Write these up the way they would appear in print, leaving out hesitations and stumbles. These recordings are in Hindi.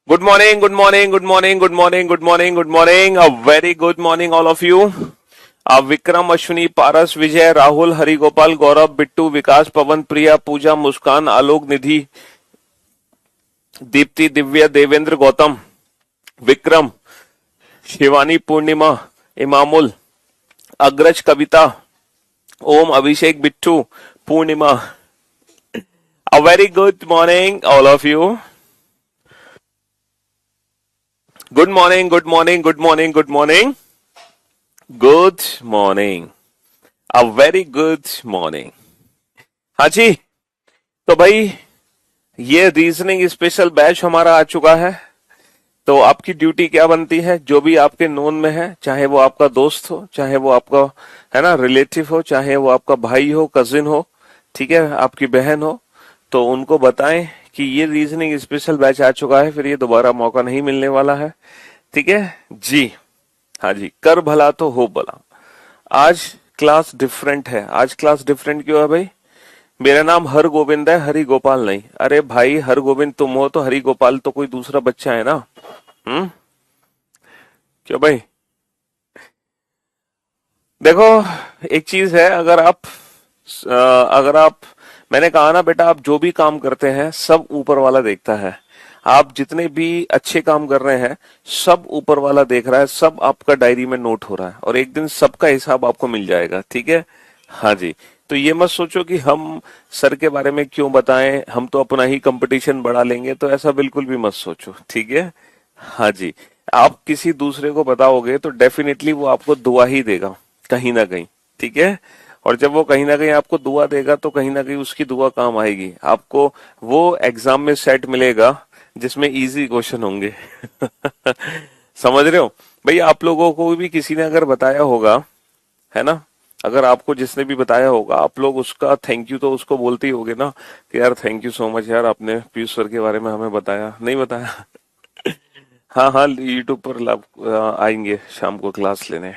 Good morning, good morning, good morning, good morning, good morning, good morning. A very good morning, all of you. Vikram, Ashwini, पारस, विजय, राहुल, हरिगोपाल, गौरव, बिट्टू, विकास, पवन, प्रिया, पूजा, मुस्कान, आलोक, निधि, दीप्ति, दिव्या, देवेंद्र, गौतम, विक्रम, शिवानी, पूर्णिमा, इमामुल, अग्रज, कविता, ओम, अभिषेक, बिट्टू, पूर्णिमा. A very good morning, all of you. Good morning, good morning, good morning, good morning. Good morning. A very good morning. हाँ जी, तो भाई ये रीजनिंग स्पेशल बैच हमारा आ चुका है. तो आपकी ड्यूटी क्या बनती है, जो भी आपके नोन में है, चाहे वो आपका दोस्त हो, चाहे वो आपका है ना रिलेटिव हो, चाहे वो आपका भाई हो, कजिन हो, ठीक है, आपकी बहन हो, तो उनको बताएं कि ये रीजनिंग स्पेशल बैच आ चुका है, फिर ये दोबारा मौका नहीं मिलने वाला है. ठीक है जी. हाँ जी, कर भला तो हो भला. आज क्लास डिफरेंट है. आज क्लास डिफरेंट क्यों है भाई? मेरा नाम हर गोविंद है, हरि गोपाल नहीं. अरे भाई, हर गोविंद तुम हो तो हरि गोपाल तो कोई दूसरा बच्चा है ना. हम्म. क्यों भाई? देखो, एक चीज है, अगर आप मैंने कहा ना बेटा, आप जो भी काम करते हैं सब ऊपर वाला देखता है. आप जितने भी अच्छे काम कर रहे हैं सब ऊपर वाला देख रहा है, सब आपका डायरी में नोट हो रहा है, और एक दिन सबका हिसाब आपको मिल जाएगा. ठीक है. हाँ जी. तो ये मत सोचो कि हम सर के बारे में क्यों बताएं, हम तो अपना ही कंपटीशन बढ़ा लेंगे, तो ऐसा बिल्कुल भी मत सोचो. ठीक है. हाँ जी. आप किसी दूसरे को बताओगे तो डेफिनेटली वो आपको दुआ ही देगा कहीं ना कहीं. ठीक है. और जब वो कहीं ना कहीं आपको दुआ देगा तो कहीं ना कहीं उसकी दुआ काम आएगी. आपको वो एग्जाम में सेट मिलेगा जिसमें इजी क्वेश्चन होंगे. समझ रहे हो भाई? आप लोगों को भी किसी ने अगर बताया होगा, है ना, अगर आपको जिसने भी बताया होगा, आप लोग उसका थैंक यू तो उसको बोलते ही होगे ना कि यार थैंक यू सो मच यार, आपने पीयूष सर के बारे में हमें बताया. नहीं बताया? हाँ हाँ, यूट्यूब पर आएंगे शाम को क्लास लेने.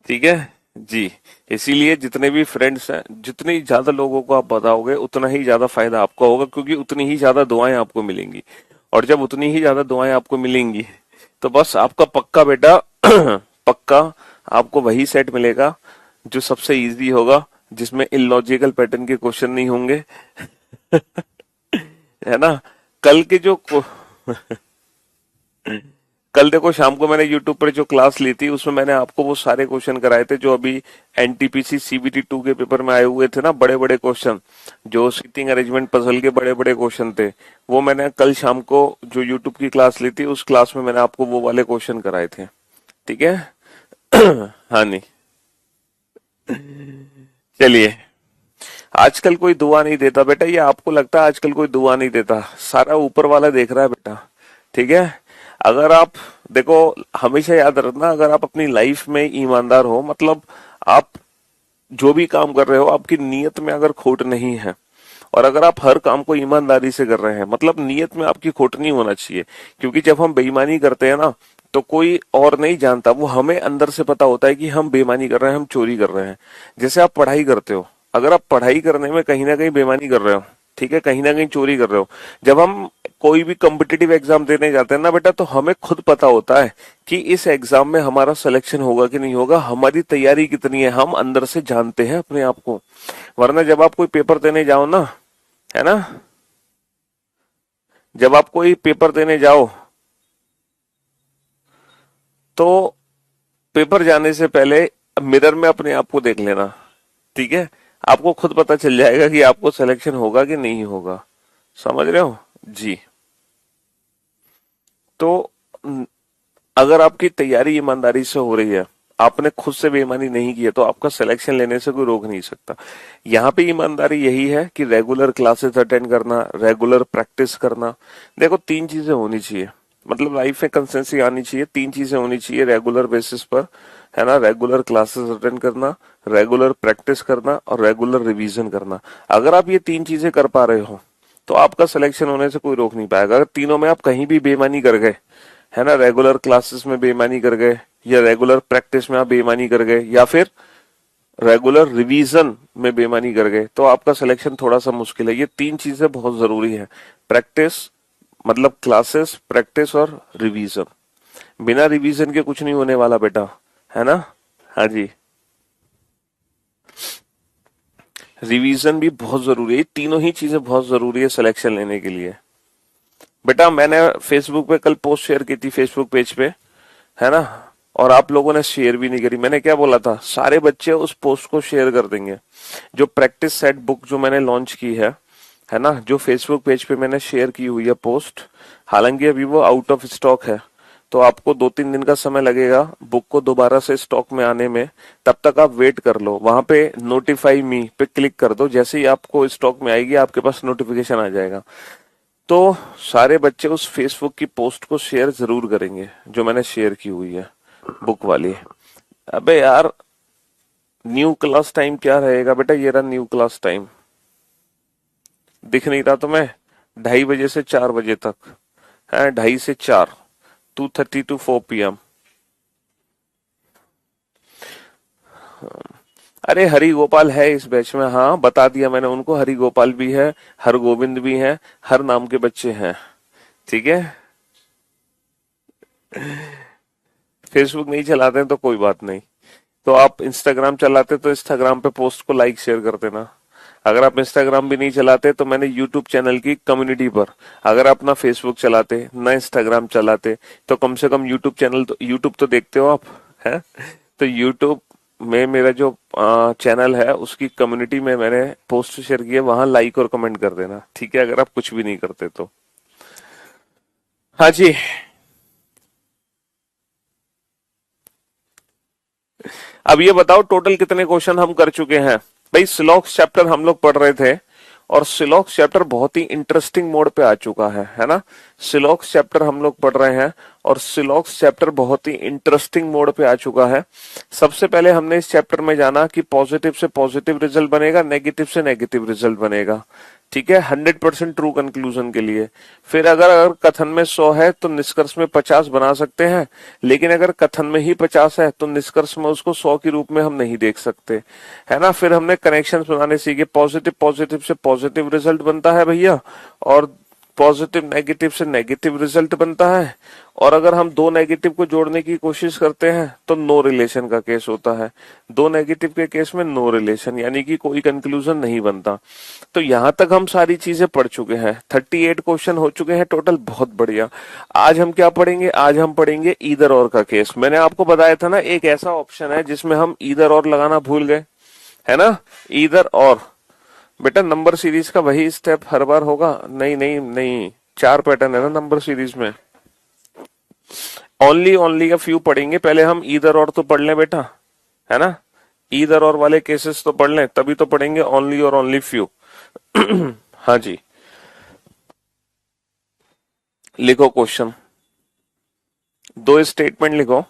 ठीक है जी. इसीलिए जितने भी फ्रेंड्स हैं, जितने ज्यादा लोगों को आप बताओगे उतना ही ज्यादा फायदा आपको होगा, क्योंकि उतनी ही ज्यादा दुआएं आपको मिलेंगी. और जब उतनी ही ज्यादा दुआएं आपको मिलेंगी तो बस आपका पक्का बेटा पक्का आपको वही सेट मिलेगा जो सबसे इजी होगा, जिसमें इलॉजिकल पैटर्न के क्वेश्चन नहीं होंगे. है ना. कल के जो कल देखो, शाम को मैंने यूट्यूब पर जो क्लास ली थी उसमें मैंने आपको वो सारे क्वेश्चन कराए थे जो अभी एनटीपीसी सीबीटी 2 के पेपर में आए हुए थे ना, बड़े बड़े क्वेश्चन, जो सीटिंग अरेंजमेंट पजल के बड़े बड़े क्वेश्चन थे. वो मैंने कल शाम को जो यूट्यूब की क्लास ली थी, उस क्लास में मैंने आपको वो वाले क्वेश्चन कराए थे. ठीक है. हाँ नहीं. चलिए. आजकल कोई दुआ नहीं देता बेटा, ये आपको लगता है आजकल कोई दुआ नहीं देता, सारा ऊपर वाला देख रहा है बेटा. ठीक है. अगर आप देखो, हमेशा याद रखना, अगर आप अपनी लाइफ में ईमानदार हो, मतलब आप जो भी काम कर रहे हो आपकी नीयत में अगर खोट नहीं है, और अगर आप हर काम को ईमानदारी से कर रहे हैं, मतलब नीयत में आपकी खोट नहीं होना चाहिए. क्योंकि जब हम बेईमानी करते हैं ना, तो कोई और नहीं जानता, वो हमें अंदर से पता होता है कि हम बेईमानी कर रहे हैं, हम चोरी कर रहे हैं. जैसे आप पढ़ाई करते हो, अगर आप पढ़ाई करने में कहीं ना कहीं बेईमानी कर रहे हो, ठीक है, कहीं ना कहीं चोरी कर रहे हो, जब हम कोई भी कॉम्पिटिटिव एग्जाम देने जाते हैं ना बेटा, तो हमें खुद पता होता है कि इस एग्जाम में हमारा सिलेक्शन होगा कि नहीं होगा, हमारी तैयारी कितनी है, हम अंदर से जानते हैं अपने आप को. वरना जब आप कोई पेपर देने जाओ ना, है ना, जब आप कोई पेपर देने जाओ तो पेपर जाने से पहले मिरर में अपने आप को देख लेना. ठीक है. आपको खुद पता चल जाएगा कि आपको सिलेक्शन होगा कि नहीं होगा. समझ रहे हो जी. तो अगर आपकी तैयारी ईमानदारी से हो रही है, आपने खुद से बेईमानी नहीं की है, तो आपका सिलेक्शन लेने से कोई रोक नहीं सकता. यहाँ पे ईमानदारी यही है कि रेगुलर क्लासेस अटेंड करना, रेगुलर प्रैक्टिस करना. देखो, तीन चीजें होनी चाहिए, मतलब लाइफ में कंसिस्टेंसी आनी चाहिए. तीन चीजें होनी चाहिए रेगुलर बेसिस पर, है ना. रेगुलर क्लासेस अटेंड करना, रेगुलर प्रैक्टिस करना, और रेगुलर रिवीजन करना. अगर आप ये तीन चीजें कर पा रहे हो तो आपका सिलेक्शन होने से कोई रोक नहीं पाएगा. अगर तीनों में आप कहीं भी बेईमानी कर गए, है ना, रेगुलर क्लासेस में बेईमानी कर गए, या रेगुलर प्रैक्टिस में आप बेईमानी कर गए, या फिर रेगुलर रिवीजन में बेईमानी कर गए, तो आपका सिलेक्शन थोड़ा सा मुश्किल है. ये तीन चीजें बहुत जरूरी है. प्रैक्टिस, मतलब क्लासेस, प्रैक्टिस और रिवीजन। बिना रिवीजन के कुछ नहीं होने वाला बेटा, है ना। हाँ जी, रिवीजन भी बहुत जरूरी है, तीनों ही चीजें बहुत जरूरी है सिलेक्शन लेने के लिए। बेटा मैंने फेसबुक पे कल पोस्ट शेयर की थी, फेसबुक पेज पे, है ना, और आप लोगों ने शेयर भी नहीं करी। मैंने क्या बोला था, सारे बच्चे उस पोस्ट को शेयर कर देंगे। जो प्रैक्टिस सेट बुक जो मैंने लॉन्च की है ना, जो फेसबुक पेज पे मैंने शेयर की हुई है पोस्ट, हालांकि अभी वो आउट ऑफ स्टॉक है, तो आपको 2-3 दिन का समय लगेगा बुक को दोबारा से स्टॉक में आने में। तब तक आप वेट कर लो, वहां पे नोटिफाई मी पे क्लिक कर दो, जैसे ही आपको स्टॉक में आएगी आपके पास नोटिफिकेशन आ जाएगा। तो सारे बच्चे उस फेसबुक की पोस्ट को शेयर जरूर करेंगे जो मैंने शेयर की हुई है, बुक वाली। अबे यार, न्यू क्लास टाइम क्या रहेगा बेटा, ये रहा न्यू क्लास टाइम, दिख नहीं रहा तुम्हें, 2:30 से 4 बजे तक है, 2:30 से 4, 2:30 to 4 PM। अरे हरि गोपाल है इस बैच में, हाँ बता दिया मैंने उनको, हरि गोपाल भी है, हर गोविंद भी है, हर नाम के बच्चे हैं, ठीक है। फेसबुक नहीं चलाते हैं तो कोई बात नहीं, तो आप इंस्टाग्राम चलाते तो इंस्टाग्राम पे पोस्ट को लाइक शेयर कर देना। अगर आप इंस्टाग्राम भी नहीं चलाते तो मैंने यूट्यूब चैनल की कम्युनिटी पर, अगर आप ना फेसबुक चलाते ना इंस्टाग्राम चलाते तो कम से कम यूट्यूब चैनल, तो यूट्यूब तो देखते हो आप, है, तो यूट्यूब में मेरा जो चैनल है उसकी कम्युनिटी में मैंने पोस्ट शेयर की है, वहां लाइक और कमेंट कर देना, ठीक है, अगर आप कुछ भी नहीं करते तो। हाँ जी, अब ये बताओ टोटल कितने क्वेश्चन हम कर चुके हैं। भाई सिलॉक्स चैप्टर हम लोग पढ़ रहे थे, और सिलॉक्स चैप्टर बहुत ही इंटरेस्टिंग मोड पे आ चुका है ना। सिलॉक्स चैप्टर हम लोग पढ़ रहे हैं और सिलॉक्स चैप्टर बहुत ही इंटरेस्टिंग मोड पे आ चुका है। सबसे पहले हमने इस चैप्टर में जाना कि पॉजिटिव से पॉजिटिव रिजल्ट बनेगा, नेगेटिव से नेगेटिव रिजल्ट बनेगा, ठीक है, 100% ट्रू कंक्लूजन के लिए। फिर अगर कथन में 100 है तो निष्कर्ष में 50 बना सकते हैं, लेकिन अगर कथन में ही 50 है तो निष्कर्ष में उसको 100 के रूप में हम नहीं देख सकते, है ना। फिर हमने कनेक्शंस बनाने सीखे, पॉजिटिव पॉजिटिव से पॉजिटिव रिजल्ट बनता है भैया, और पॉजिटिव नेगेटिव से नेगेटिव रिजल्ट बनता है, और अगर हम दो नेगेटिव को जोड़ने की कोशिश करते हैं तो नो रिलेशन का केस होता है। दो नेगेटिव के केस में नो रिलेशन, यानी कि कोई कंक्लूजन नहीं बनता। तो यहां तक हम सारी चीजें पढ़ चुके हैं, 38 क्वेश्चन हो चुके हैं टोटल, बहुत बढ़िया। आज हम क्या पढ़ेंगे, आज हम पढ़ेंगे ईदर और का केस। मैंने आपको बताया था ना, एक ऐसा ऑप्शन है जिसमें हम ईदर और लगाना भूल गए, है ना, ईदर और। बेटा नंबर सीरीज का वही स्टेप हर बार होगा, नहीं नहीं नहीं, 4 पैटर्न है ना नंबर सीरीज में, ओनली ओनली अ फ्यू पढ़ेंगे। पहले हम ईदर और तो पढ़ लें बेटा, है ना, ईदर और वाले केसेस तो पढ़ लें, तभी तो पढ़ेंगे ओनली और ओनली फ्यू। हाँ जी, लिखो क्वेश्चन, दो स्टेटमेंट लिखो।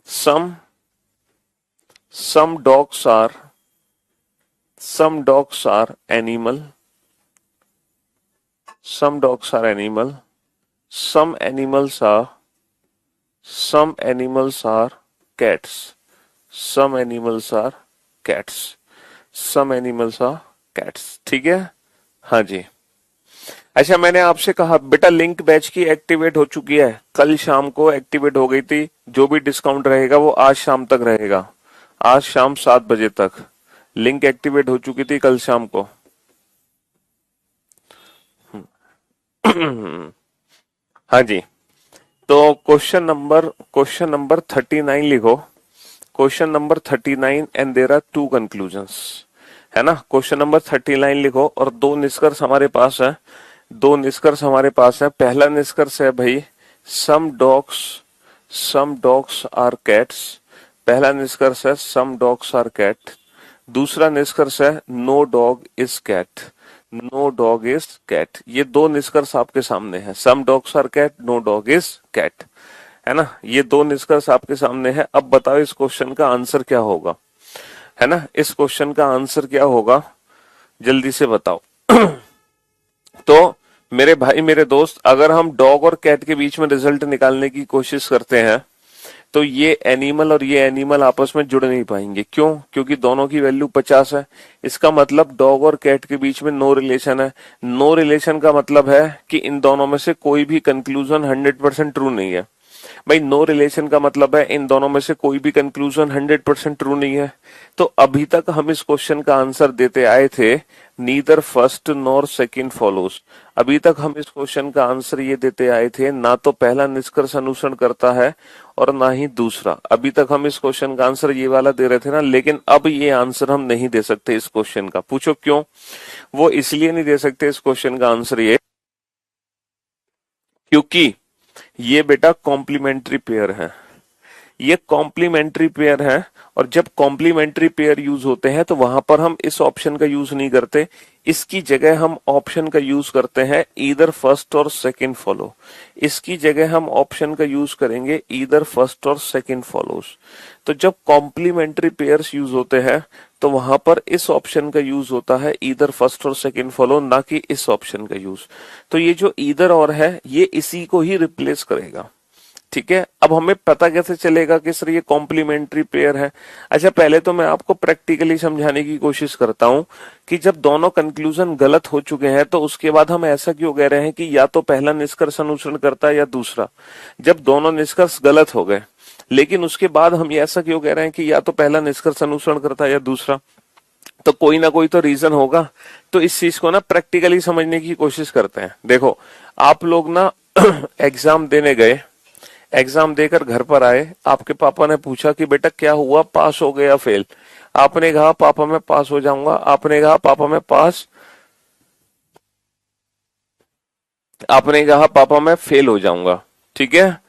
सम some dogs are some dogs are animal, some dogs are animal, some animals are some animals are cats, some animals are cats, some animals are cats, ठीक है। हाँ जी, अच्छा मैंने आपसे कहा बेटा लिंक बैच की एक्टिवेट हो चुकी है, कल शाम को एक्टिवेट हो गई थी, जो भी डिस्काउंट रहेगा वो आज शाम तक रहेगा, आज शाम 7 बजे तक लिंक एक्टिवेट हो चुकी थी कल शाम को। हाँ जी, तो क्वेश्चन नंबर 39 लिखो, question number 39 and there are 2 conclusions, है ना। क्वेश्चन नंबर 39 लिखो और 2 निष्कर्ष हमारे पास है, 2 निष्कर्ष हमारे पास है। पहला निष्कर्ष है भाई सम डॉग्स आर कैट्स, पहला निष्कर्ष है सम डॉग्स आर कैट। दूसरा निष्कर्ष है no dog is cat, no dog is cat. ये 2 निष्कर्ष आपके सामने है, some dogs are cat, no dog is cat, है ना। ये 2 निष्कर्ष आपके सामने है। अब बताओ इस क्वेश्चन का आंसर क्या होगा, है ना, इस क्वेश्चन का आंसर क्या होगा, जल्दी से बताओ। तो मेरे भाई मेरे दोस्त, अगर हम डॉग और कैट के बीच में रिजल्ट निकालने की कोशिश करते हैं तो ये एनिमल और ये एनिमल आपस में जुड़ नहीं पाएंगे। क्यों? क्योंकि दोनों की वैल्यू 50 है। इसका मतलब डॉग और कैट के बीच में नो रिलेशन है। नो रिलेशन का मतलब है कि इन दोनों में से कोई भी कंक्लूजन 100% ट्रू नहीं है। भाई नो रिलेशन का मतलब है इन दोनों में से कोई भी कंक्लूजन 100% ट्रू नहीं है। तो अभी तक हम इस क्वेश्चन का आंसर देते आए थे neither first nor second follows. अभी तक हम इस क्वेश्चन का आंसर ये देते आए थे ना तो पहला निष्कर्ष अनुसरण करता है और ना ही दूसरा। अभी तक हम इस क्वेश्चन का आंसर ये वाला दे रहे थे ना, लेकिन अब ये आंसर हम नहीं दे सकते इस क्वेश्चन का। पूछो क्यों? वो इसलिए नहीं दे सकते इस क्वेश्चन का आंसर ये, क्योंकि ये बेटा कॉम्प्लीमेंट्री पेयर है। ये कॉम्प्लीमेंट्री पेयर है और जब कॉम्प्लीमेंट्री पेयर यूज होते हैं तो वहां पर हम इस ऑप्शन का यूज नहीं करते। इसकी जगह हम ऑप्शन का यूज करते हैं ईदर फर्स्ट और सेकंड फॉलो। इसकी जगह हम ऑप्शन का यूज करेंगे ईदर फर्स्ट और सेकंड फॉलोज। तो जब कॉम्प्लीमेंट्री पेयर्स यूज होते हैं तो वहां पर इस ऑप्शन का यूज होता है ईदर फर्स्ट और सेकंड फॉलो, ना कि इस ऑप्शन का यूज। तो ये जो ईदर और है ये इसी को ही रिप्लेस करेगा। ठीक है, अब हमें पता कैसे चलेगा कि सर ये कॉम्प्लीमेंट्री पेयर है? अच्छा, पहले तो मैं आपको प्रैक्टिकली समझाने की कोशिश करता हूं कि जब दोनों कंक्लूजन गलत हो चुके हैं तो उसके बाद हम ऐसा क्यों कह रहे हैं कि या तो पहला निष्कर्ष अनुसरण करता है या दूसरा। जब दोनों निष्कर्ष गलत हो गए लेकिन उसके बाद हम ये ऐसा क्यों कह रहे हैं कि या तो पहला निष्कर्ष अनुसरण करता है या दूसरा? तो कोई ना कोई तो रीजन होगा। तो इस चीज को ना प्रैक्टिकली समझने की कोशिश करते हैं। देखो, आप लोग ना एग्जाम देने गए, एग्जाम देकर घर पर आए, आपके पापा ने पूछा कि बेटा क्या हुआ, पास हो गए या फेल? आपने कहा पापा मैं पास हो जाऊंगा। आपने कहा पापा मैं पास, आपने कहा पापा मैं फेल हो जाऊंगा। ठीक है,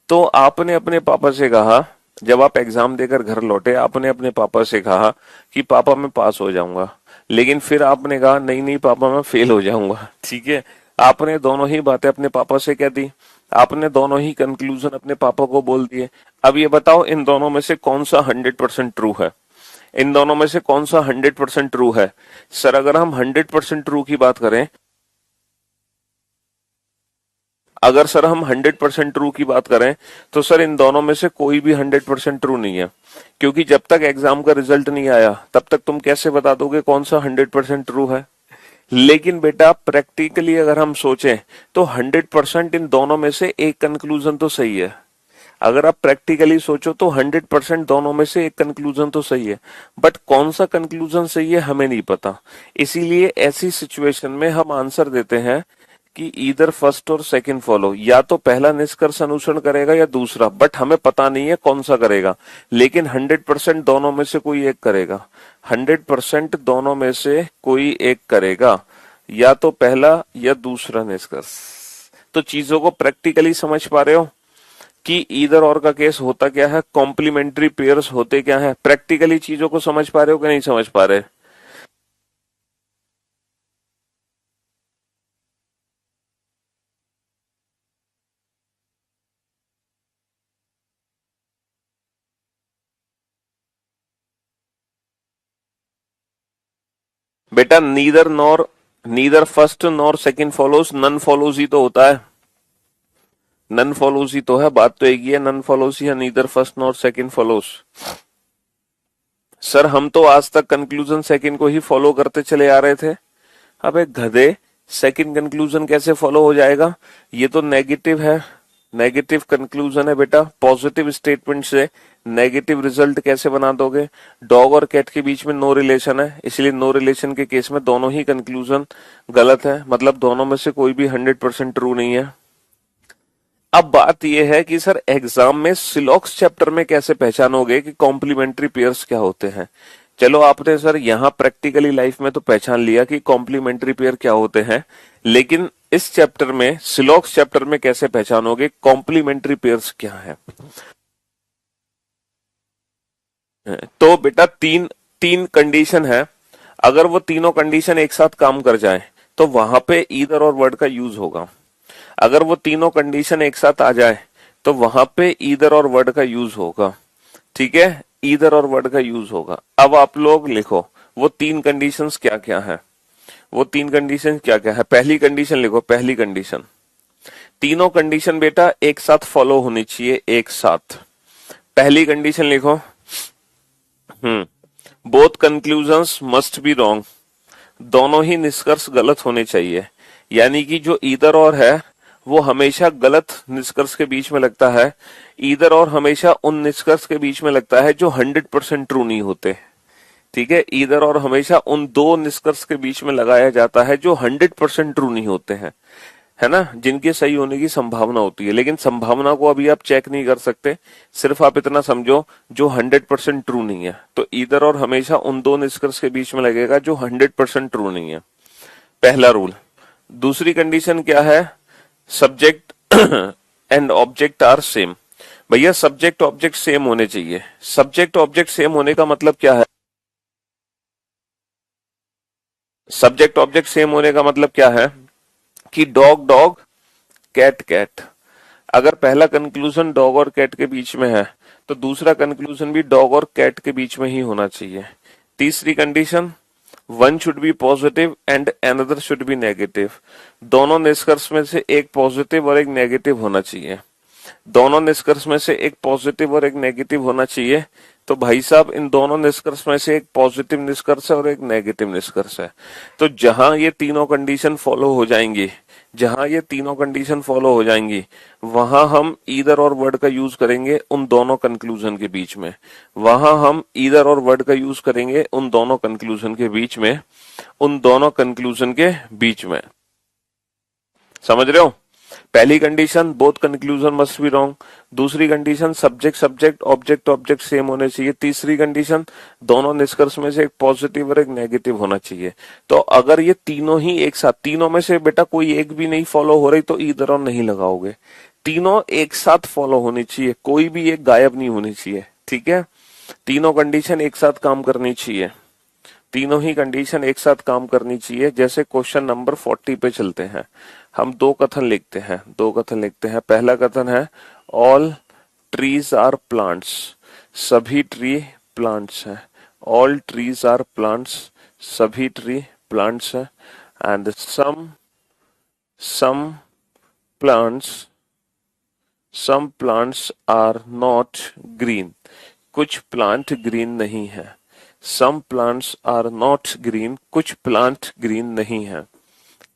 तो आपने अपने पापा से कहा, जब आप एग्जाम देकर घर लौटे आपने अपने पापा से कहा कि पापा मैं पास हो जाऊंगा, लेकिन फिर आपने कहा नहीं नहीं पापा मैं फेल हो जाऊंगा। ठीक है, आपने दोनों ही बातें अपने पापा से कह दी, आपने दोनों ही कंक्लूजन अपने पापा को बोल दिए। अब ये बताओ इन दोनों में से कौन सा 100% ट्रू है? इन दोनों में से कौन सा 100% ट्रू है? सर अगर हम 100% ट्रू की बात करें, अगर सर हम 100% ट्रू की बात करें तो सर इन दोनों में से कोई भी 100% ट्रू नहीं है, क्योंकि जब तक एग्जाम का रिजल्ट नहीं आया तब तक तुम कैसे बता दोगे कौन सा 100% ट्रू है? लेकिन बेटा प्रैक्टिकली अगर हम सोचें तो 100% इन दोनों में से एक कंक्लूजन तो सही है। अगर आप प्रैक्टिकली सोचो तो 100% दोनों में से एक कंक्लूजन तो सही है, बट कौन सा कंक्लूजन सही है हमें नहीं पता। इसीलिए ऐसी सिचुएशन में हम आंसर देते हैं कि ईदर फर्स्ट और सेकंड फॉलो, या तो पहला निष्कर्ष अनुसरण करेगा या दूसरा, बट हमें पता नहीं है कौन सा करेगा। लेकिन 100% दोनों में से कोई एक करेगा। 100% दोनों में से कोई एक करेगा, या तो पहला या दूसरा निष्कर्ष। तो चीजों को प्रैक्टिकली समझ पा रहे हो कि ईदर और का केस होता क्या है, कॉम्प्लीमेंट्री पेयर्स होते क्या है? प्रैक्टिकली चीजों को समझ पा रहे हो कि नहीं समझ पा रहे? बेटा neither nor, neither first nor second follows, none follows ही तो होता है। नन फॉलोज ही तो है, बात तो एक ही है, नन फॉलोज ही है, neither first nor second follows. Sir हम तो आज तक कंक्लूजन सेकंड को ही फॉलो करते चले आ रहे थे। अबे गधे, सेकंड कंक्लूजन कैसे फॉलो हो जाएगा? ये तो नेगेटिव है, नेगेटिव कंक्लूजन है बेटा। पॉजिटिव स्टेटमेंट से नेगेटिव रिजल्ट कैसे बना दोगे? डॉग और कैट के बीच में नो रिलेशन है, इसलिए नो रिलेशन के केस में दोनों ही कंक्लूजन गलत है, मतलब दोनों में से कोई भी 100% ट्रू नहीं है। अब बात यह है कि सर एग्जाम में सिलॉक्स चैप्टर में कैसे पहचानोगे कि कॉम्प्लीमेंट्री पेयर्स क्या होते हैं? चलो आपने सर यहाँ प्रैक्टिकली लाइफ में तो पहचान लिया कि कॉम्प्लीमेंट्री पेयर क्या होते हैं, लेकिन इस चैप्टर में, सिलॉक्स चैप्टर में कैसे पहचानोगे कॉम्प्लीमेंट्री पेयर्स क्या है? तो बेटा तीन तीन कंडीशन है। अगर वो तीनों कंडीशन एक साथ काम कर जाए तो वहां पे ईदर और वर्ड का यूज होगा। अगर वो तीनों कंडीशन एक साथ आ जाए तो वहां पे ईदर और वर्ड का यूज होगा। ठीक है, ईदर और वर्ड का यूज होगा। अब आप लोग लिखो वो तीन कंडीशंस क्या क्या है। वो तीन कंडीशन क्या क्या है? पहली कंडीशन लिखो, पहली कंडीशन, तीनों कंडीशन बेटा एक साथ फॉलो होनी चाहिए, एक साथ। पहली कंडीशन लिखो, both conclusions must be wrong, दोनों ही निष्कर्ष गलत होने चाहिए। यानी कि जो ईदर और है वो हमेशा गलत निष्कर्ष के बीच में लगता है, ईदर और हमेशा उन निष्कर्ष के बीच में लगता है जो 100% ट्रू नहीं होते। ठीक है, ईदर और हमेशा उन दो निष्कर्ष के बीच में लगाया जाता है जो 100% ट्रू नहीं होते हैं, है ना, जिनके सही होने की संभावना होती है। लेकिन संभावना को अभी आप चेक नहीं कर सकते, सिर्फ आप इतना समझो जो 100% ट्रू नहीं है। तो ईदर और हमेशा उन दो निष्कर्ष के बीच में लगेगा जो 100% ट्रू नहीं है, पहला रूल। दूसरी कंडीशन क्या है, subject and object are same. भैया सब्जेक्ट ऑब्जेक्ट सेम होने चाहिए। सब्जेक्ट ऑब्जेक्ट सेम होने का मतलब क्या है, सब्जेक्ट ऑब्जेक्ट सेम होने का मतलब क्या है कि डॉग डॉग, कैट कैट। अगर पहला कंक्लूजन डॉग और कैट के बीच में है तो दूसरा कंक्लूजन भी डॉग और कैट के बीच में ही होना चाहिए। तीसरी condition, one should be positive and another should be negative. दोनों निष्कर्ष में से एक पॉजिटिव और एक नेगेटिव होना चाहिए। दोनों निष्कर्ष में से एक पॉजिटिव और एक नेगेटिव होना चाहिए। तो भाई साहब इन दोनों निष्कर्ष में से एक पॉजिटिव निष्कर्ष है और एक नेगेटिव निष्कर्ष है। तो जहां ये तीनों कंडीशन फॉलो हो जाएंगी, जहां ये तीनों कंडीशन फॉलो हो जाएंगी, वहां हम ईदर और वर्ड का यूज करेंगे उन दोनों कंक्लूजन के बीच में। वहां हम ईदर और वर्ड का यूज करेंगे उन दोनों कंक्लूजन के बीच में, उन दोनों कंक्लूजन के बीच में। समझ रहे हो? पहली condition both conclusion must be wrong, दूसरी condition subject subject object object same होने चाहिए, तीसरी कंडीशन दोनों निष्कर्ष में से एक पॉजिटिव और एक नेगेटिव होना चाहिए। तो अगर ये तीनों ही एक साथ, तीनों में से बेटा कोई एक भी नहीं फॉलो हो रही तो ईदर और नहीं लगाओगे, तीनों एक साथ फॉलो होनी चाहिए, कोई भी एक गायब नहीं होनी चाहिए। ठीक है, तीनों कंडीशन एक साथ काम करनी चाहिए, तीनों ही कंडीशन एक साथ काम करनी चाहिए। जैसे क्वेश्चन नंबर 40 पे चलते हैं, हम दो कथन लिखते हैं, दो कथन लिखते हैं। पहला कथन है ऑल ट्रीज आर प्लांट्स, सभी ट्री प्लांट्स हैं। ऑल ट्रीज आर प्लांट्स, सभी ट्री प्लांट्स हैं। And some plants, some plants are not green, कुछ प्लांट ग्रीन नहीं है। Some plants are not green, कुछ प्लांट ग्रीन नहीं है,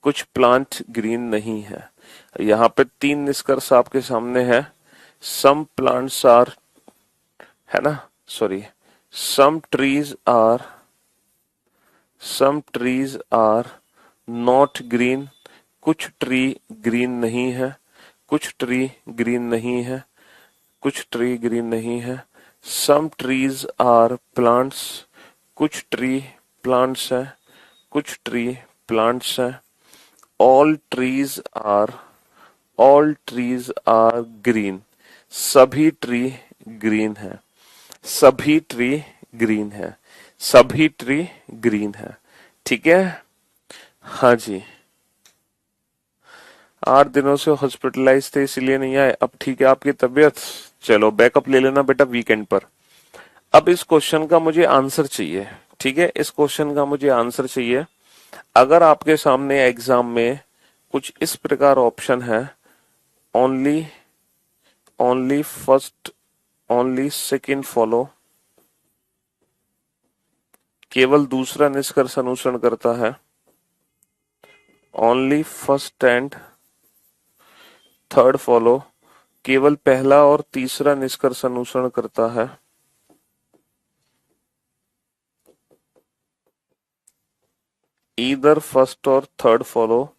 कुछ प्लांट ग्रीन नहीं है। यहाँ पे तीन निष्कर्ष आपके सामने है। सम प्लांट्स आर, है ना, sorry, some trees are not green, कुछ ट्री ग्रीन नहीं है, कुछ ट्री ग्रीन नहीं है, कुछ ट्री ग्रीन नहीं है। सम ट्रीज आर प्लांट्स, कुछ ट्री प्लांट्स है, कुछ ट्री प्लांट्स है। ऑल ट्रीज आर ग्रीन, सभी ट्री ग्रीन है, सभी ट्री ग्रीन है, सभी ट्री ग्रीन है। ठीक है, हाँ जी। 8 दिनों से हॉस्पिटलाइज थे इसलिए नहीं आए, अब ठीक है आपकी तबीयत? चलो बैकअप ले लेना बेटा वीकेंड पर। अब इस क्वेश्चन का मुझे आंसर चाहिए, ठीक है, इस क्वेश्चन का मुझे आंसर चाहिए। अगर आपके सामने एग्जाम में कुछ इस प्रकार ऑप्शन है, only first, only second follow, केवल दूसरा निष्कर्ष अनुसरण करता है, only first and third follow, केवल पहला और तीसरा निष्कर्ष अनुसरण करता है, ईदर फर्स्ट और थर्ड फॉलो,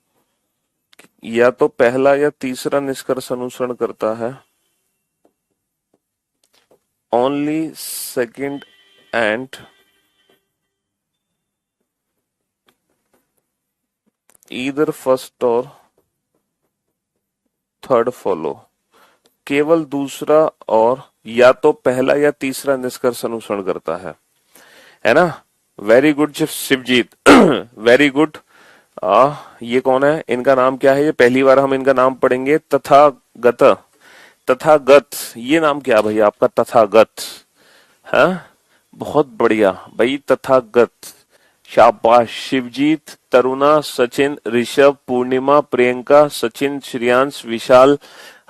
या तो पहला या तीसरा निष्कर्ष अनुसरण करता है, only second and either first और थर्ड फॉलो, केवल दूसरा और या तो पहला या तीसरा निष्कर्ष अनुसरण करता है ना। Very good Shivjit, very good. ये कौन है, इनका नाम क्या है? ये पहली बार हम इनका नाम पढ़ेंगे। तथागत, तथागत, ये नाम क्या भाई आपका? तथागत, हाँ बहुत बढ़िया भाई, तथागत, शाबाश। शिवजीत, तरुणा, सचिन, ऋषभ, पूर्णिमा, प्रियंका, सचिन, श्रेयांश, विशाल,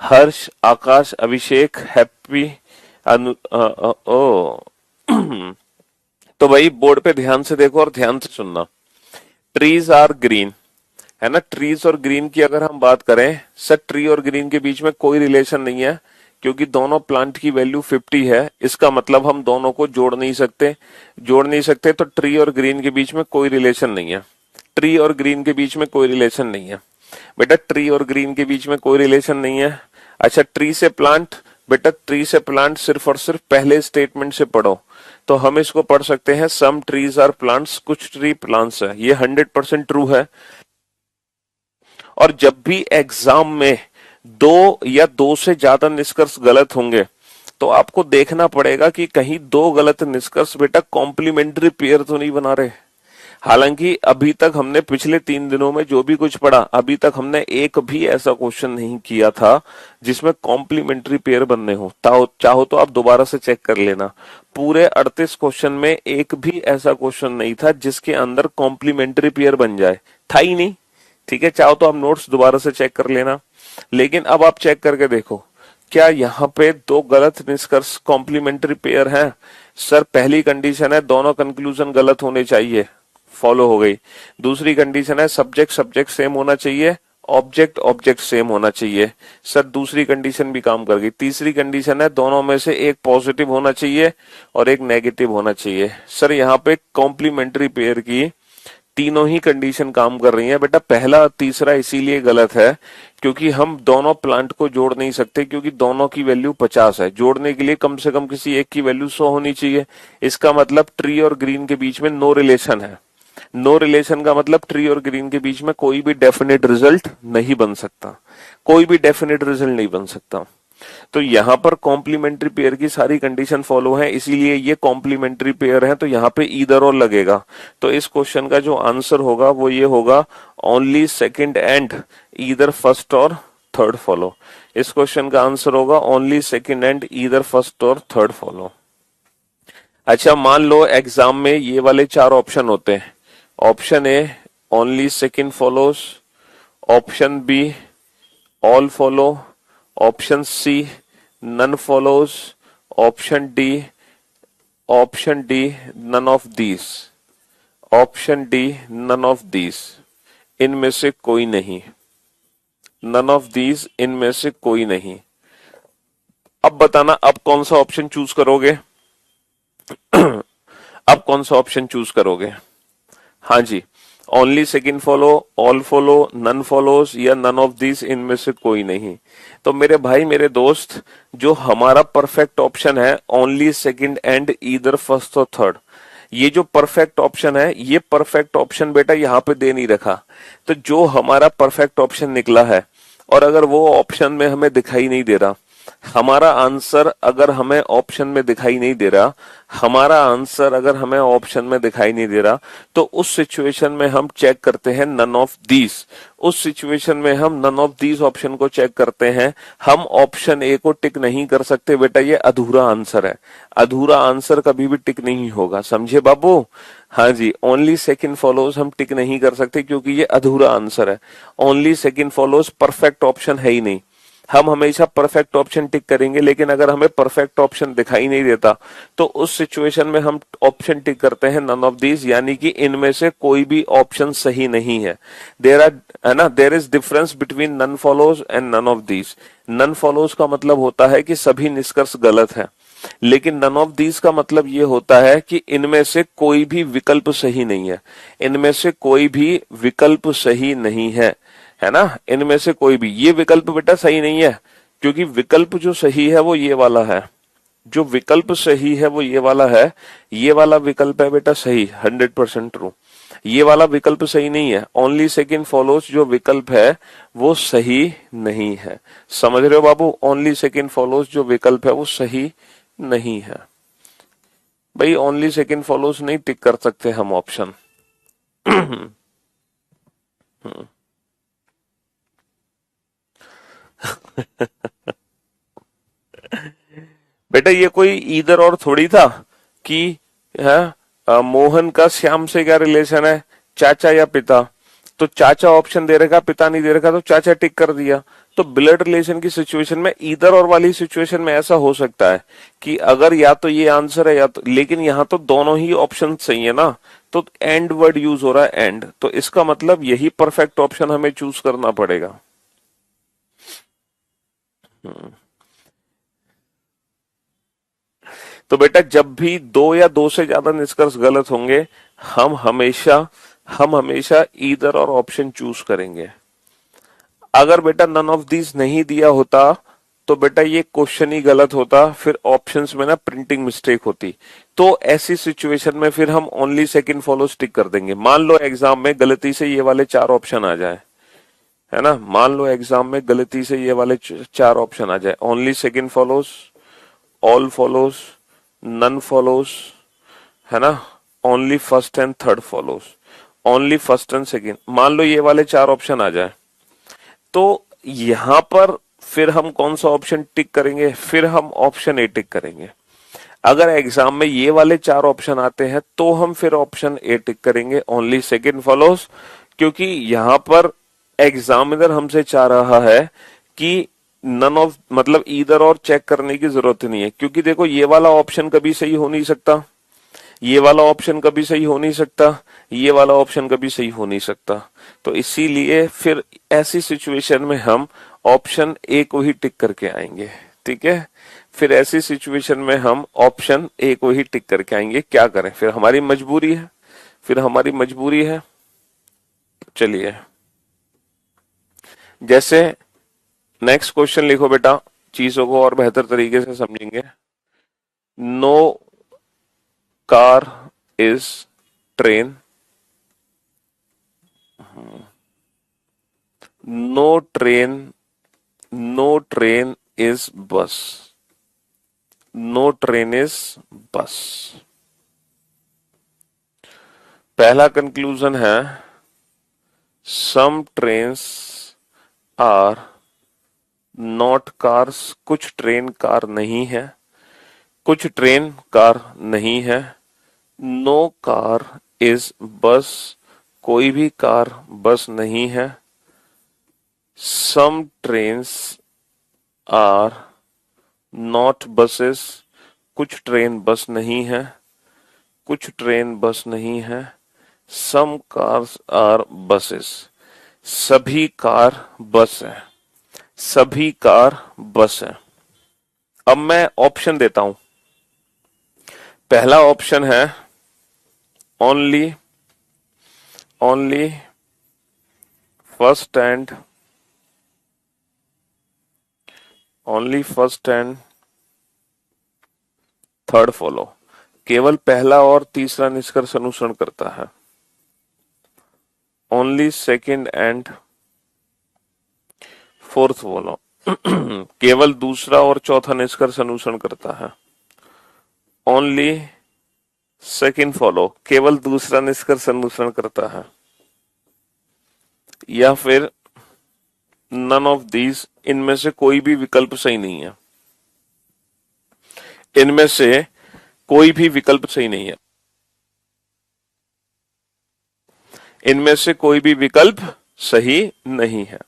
हर्ष, आकाश, अभिषेक, हैप्पी, ओ तो भाई बोर्ड पे ध्यान से देखो और ध्यान से सुनना। ट्रीज आर ग्रीन, है ना। ट्रीज और ग्रीन की अगर हम बात करें, सर ट्री और ग्रीन के बीच में कोई रिलेशन नहीं है, क्योंकि दोनों प्लांट की वैल्यू 50 है। इसका मतलब हम दोनों को जोड़ नहीं सकते। जोड़ नहीं सकते तो ट्री और ग्रीन के बीच में कोई रिलेशन नहीं है। ट्री और ग्रीन के बीच में कोई रिलेशन नहीं है बेटा। ट्री और ग्रीन के बीच में कोई रिलेशन नहीं है। अच्छा, ट्री से प्लांट, बेटा ट्री से प्लांट सिर्फ और सिर्फ पहले स्टेटमेंट से पढ़ो, तो हम इसको पढ़ सकते हैं सम ट्रीज आर प्लांट्स, कुछ ट्री प्लांट्स है। ये 100% ट्रू है। और जब भी एग्जाम में दो या दो से ज्यादा निष्कर्ष गलत होंगे, तो आपको देखना पड़ेगा कि कहीं दो गलत निष्कर्ष बेटा कॉम्प्लीमेंट्री पेयर तो नहीं बना रहे। हालांकि अभी तक हमने पिछले 3 दिनों में जो भी कुछ पढ़ा, अभी तक हमने एक भी ऐसा क्वेश्चन नहीं किया था जिसमें कॉम्प्लीमेंट्री पेयर बनने हो। चाहो तो आप दोबारा से चेक कर लेना। पूरे 38 क्वेश्चन में एक भी ऐसा क्वेश्चन नहीं था जिसके अंदर कॉम्प्लीमेंट्री पेयर बन जाए, था ही नहीं। ठीक है, चाहो तो आप नोट्स दोबारा से चेक कर लेना। लेकिन अब आप चेक करके देखो, क्या यहाँ पे दो गलत निष्कर्ष कॉम्प्लीमेंट्री पेयर हैं? सर पहली कंडीशन है दोनों कंक्लूजन गलत होने चाहिए, फॉलो हो गई। दूसरी कंडीशन है सब्जेक्ट सब्जेक्ट सेम होना चाहिए, ऑब्जेक्ट ऑब्जेक्ट सेम होना चाहिए। सर दूसरी कंडीशन भी काम कर गई। तीसरी कंडीशन है दोनों में से एक पॉजिटिव होना चाहिए और एक नेगेटिव होना चाहिए। सर यहाँ पे कॉम्प्लीमेंट्री पेयर की तीनों ही कंडीशन काम कर रही है बेटा। पहला और तीसरा इसीलिए गलत है क्योंकि हम दोनों प्लांट को जोड़ नहीं सकते, क्योंकि दोनों की वैल्यू 50 है। जोड़ने के लिए कम से कम किसी एक की वैल्यू 100 होनी चाहिए। इसका मतलब ट्री और ग्रीन के बीच में नो रिलेशन है। नो रिलेशन का मतलब ट्री और ग्रीन के बीच में कोई भी डेफिनेट रिजल्ट नहीं बन सकता, कोई भी डेफिनेट रिजल्ट नहीं बन सकता। तो यहां पर कॉम्प्लीमेंट्री पेयर की सारी कंडीशन फॉलो है, इसीलिए ये कॉम्प्लीमेंट्री पेयर है। तो यहाँ पे ईदर और लगेगा। तो इस क्वेश्चन का जो आंसर होगा वो ये होगा, only second and either first और थर्ड फॉलो। इस क्वेश्चन का आंसर होगा only second and either first और थर्ड फॉलो। अच्छा, मान लो एग्जाम में ये वाले 4 ऑप्शन होते हैं। Option A only second follows, option B all follow, option C none follows, option D none of these, option D none of these. इनमें से कोई नहीं, नन ऑफ दीज इनमें से कोई नहीं। अब बताना, अब कौन सा ऑप्शन चूज करोगे? अब कौन सा ऑप्शन चूज करोगे? हाँ जी, only second follow, all follow, none follows या नन ऑफ दिस, इनमें से कोई नहीं। तो मेरे भाई मेरे दोस्त, जो हमारा परफेक्ट ऑप्शन है only second and either first और थर्ड, ये जो परफेक्ट ऑप्शन है, ये परफेक्ट ऑप्शन बेटा यहाँ पे दे नहीं रखा। तो जो हमारा परफेक्ट ऑप्शन निकला है, और अगर वो ऑप्शन में हमें दिखाई नहीं दे रहा, हमारा आंसर अगर हमें ऑप्शन में दिखाई नहीं दे रहा, हमारा आंसर अगर हमें ऑप्शन में दिखाई नहीं दे रहा, तो उस सिचुएशन में हम चेक करते हैं नन ऑफ दीज। उस सिचुएशन में हम नन ऑफ दीज ऑप्शन को चेक करते हैं। हम ऑप्शन ए को टिक नहीं कर सकते बेटा, ये अधूरा आंसर है। अधूरा आंसर कभी भी टिक नहीं होगा, समझे बाबू? हाँ जी, ओनली सेकंड फॉलोज हम टिक नहीं कर सकते क्योंकि ये अधूरा आंसर है। Only second follows perfect option है ही नहीं। हम हमेशा परफेक्ट ऑप्शन टिक करेंगे, लेकिन अगर हमें परफेक्ट ऑप्शन दिखाई नहीं देता, तो उस सिचुएशन में हम ऑप्शन टिक करते हैं नन ऑफ दीज, यानी कि इनमें से कोई भी ऑप्शन सही नहीं है। There is difference between none follows and none of these. None follows का मतलब होता है कि सभी निष्कर्ष गलत है, लेकिन नन ऑफ दीज का मतलब ये होता है कि इनमें से कोई भी विकल्प सही नहीं है। इनमें से कोई भी विकल्प सही नहीं है ना। इनमें से कोई भी, ये विकल्प बेटा सही नहीं है, क्योंकि विकल्प जो सही है वो ये वाला है। जो विकल्प सही है वो ये वाला है। ये वाला विकल्प है बेटा सही, 100% ट्रू। ये वाला विकल्प सही नहीं है। ओनली सेकंड फॉलोज जो विकल्प है वो सही नहीं है। समझ रहे हो बाबू? ओनली सेकंड फॉलोज जो विकल्प है वो सही नहीं है। भाई ओनली सेकंड फॉलोज नहीं टिक कर सकते हम ऑप्शन। बेटा ये कोई ईदर और थोड़ी था कि है मोहन का श्याम से क्या रिलेशन है, चाचा या पिता। तो चाचा ऑप्शन दे रखा, पिता नहीं दे रखा, तो चाचा टिक कर दिया। तो ब्लड रिलेशन की सिचुएशन में ईदर और वाली सिचुएशन में ऐसा हो सकता है कि अगर या तो ये आंसर है या तो, लेकिन यहां तो दोनों ही ऑप्शन सही है ना, तो एंड वर्ड यूज हो रहा है, एंड, तो इसका मतलब यही परफेक्ट ऑप्शन हमें चूज करना पड़ेगा। तो बेटा जब भी दो या दो से ज्यादा निष्कर्ष गलत होंगे, हम हमेशा हम हमेशा ईदर और ऑप्शन चूज करेंगे। अगर बेटा नन ऑफ दीज नहीं दिया होता तो बेटा ये क्वेश्चन ही गलत होता, फिर ऑप्शंस में ना प्रिंटिंग मिस्टेक होती। तो ऐसी सिचुएशन में फिर हम ओनली सेकंड फॉलो स्टिक कर देंगे। मान लो एग्जाम में गलती से ये वाले चार ऑप्शन आ जाए, है ना, मान लो एग्जाम में गलती से ये वाले चार ऑप्शन आ जाए, only second follows, all follows, none follows, है ना, only first and third follows, only first and second, मान लो ये वाले चार ऑप्शन आ जाए, तो यहां पर फिर हम कौन सा ऑप्शन टिक करेंगे? फिर हम ऑप्शन ए टिक करेंगे। अगर एग्जाम में ये वाले चार ऑप्शन आते हैं तो हम फिर ऑप्शन ए टिक करेंगे, ओनली सेकंड फॉलोज, क्योंकि यहां पर एग्जामिनर हमसे चाह रहा है कि नन ऑफ, मतलब ईदर और चेक करने की जरूरत नहीं है, क्योंकि देखो ये वाला ऑप्शन कभी सही हो नहीं सकता, ये वाला ऑप्शन कभी सही हो नहीं सकता, ये वाला ऑप्शन कभी सही हो नहीं सकता। तो इसीलिए फिर ऐसी सिचुएशन में हम ऑप्शन ए को ही टिक करके आएंगे। ठीक है, फिर ऐसी सिचुएशन में हम ऑप्शन ए को ही टिक करके आएंगे। क्या करें, फिर हमारी मजबूरी है, फिर हमारी मजबूरी है। चलिए, जैसे नेक्स्ट क्वेश्चन लिखो बेटा, चीजों को और बेहतर तरीके से समझेंगे। No car is train, no train, no train is bus, no train is bus. पहला कंक्लूजन है some trains are not cars, कुछ ट्रेन कार नहीं है, कुछ ट्रेन कार नहीं है। नो कार इज बस, कोई भी कार बस नहीं है। Some trains are not buses, कुछ ट्रेन बस नहीं है, कुछ ट्रेन बस नहीं है। सम कार्स आर बसेस, सभी कार बस है, सभी कार बस है। अब मैं ऑप्शन देता हूं। पहला ऑप्शन है only, only first and, only first and third follow, केवल पहला और तीसरा निष्कर्ष अनुसरण करता है। Only second and fourth follow, केवल दूसरा और चौथा निष्कर्ष अनुसरण करता है। ओनली सेकंड फॉलो, केवल दूसरा निष्कर्ष अनुसरण करता है। या फिर नन ऑफ दीज, इनमें से कोई भी विकल्प सही नहीं है, इनमें से कोई भी विकल्प सही नहीं है, इनमें से कोई भी विकल्प सही नहीं है,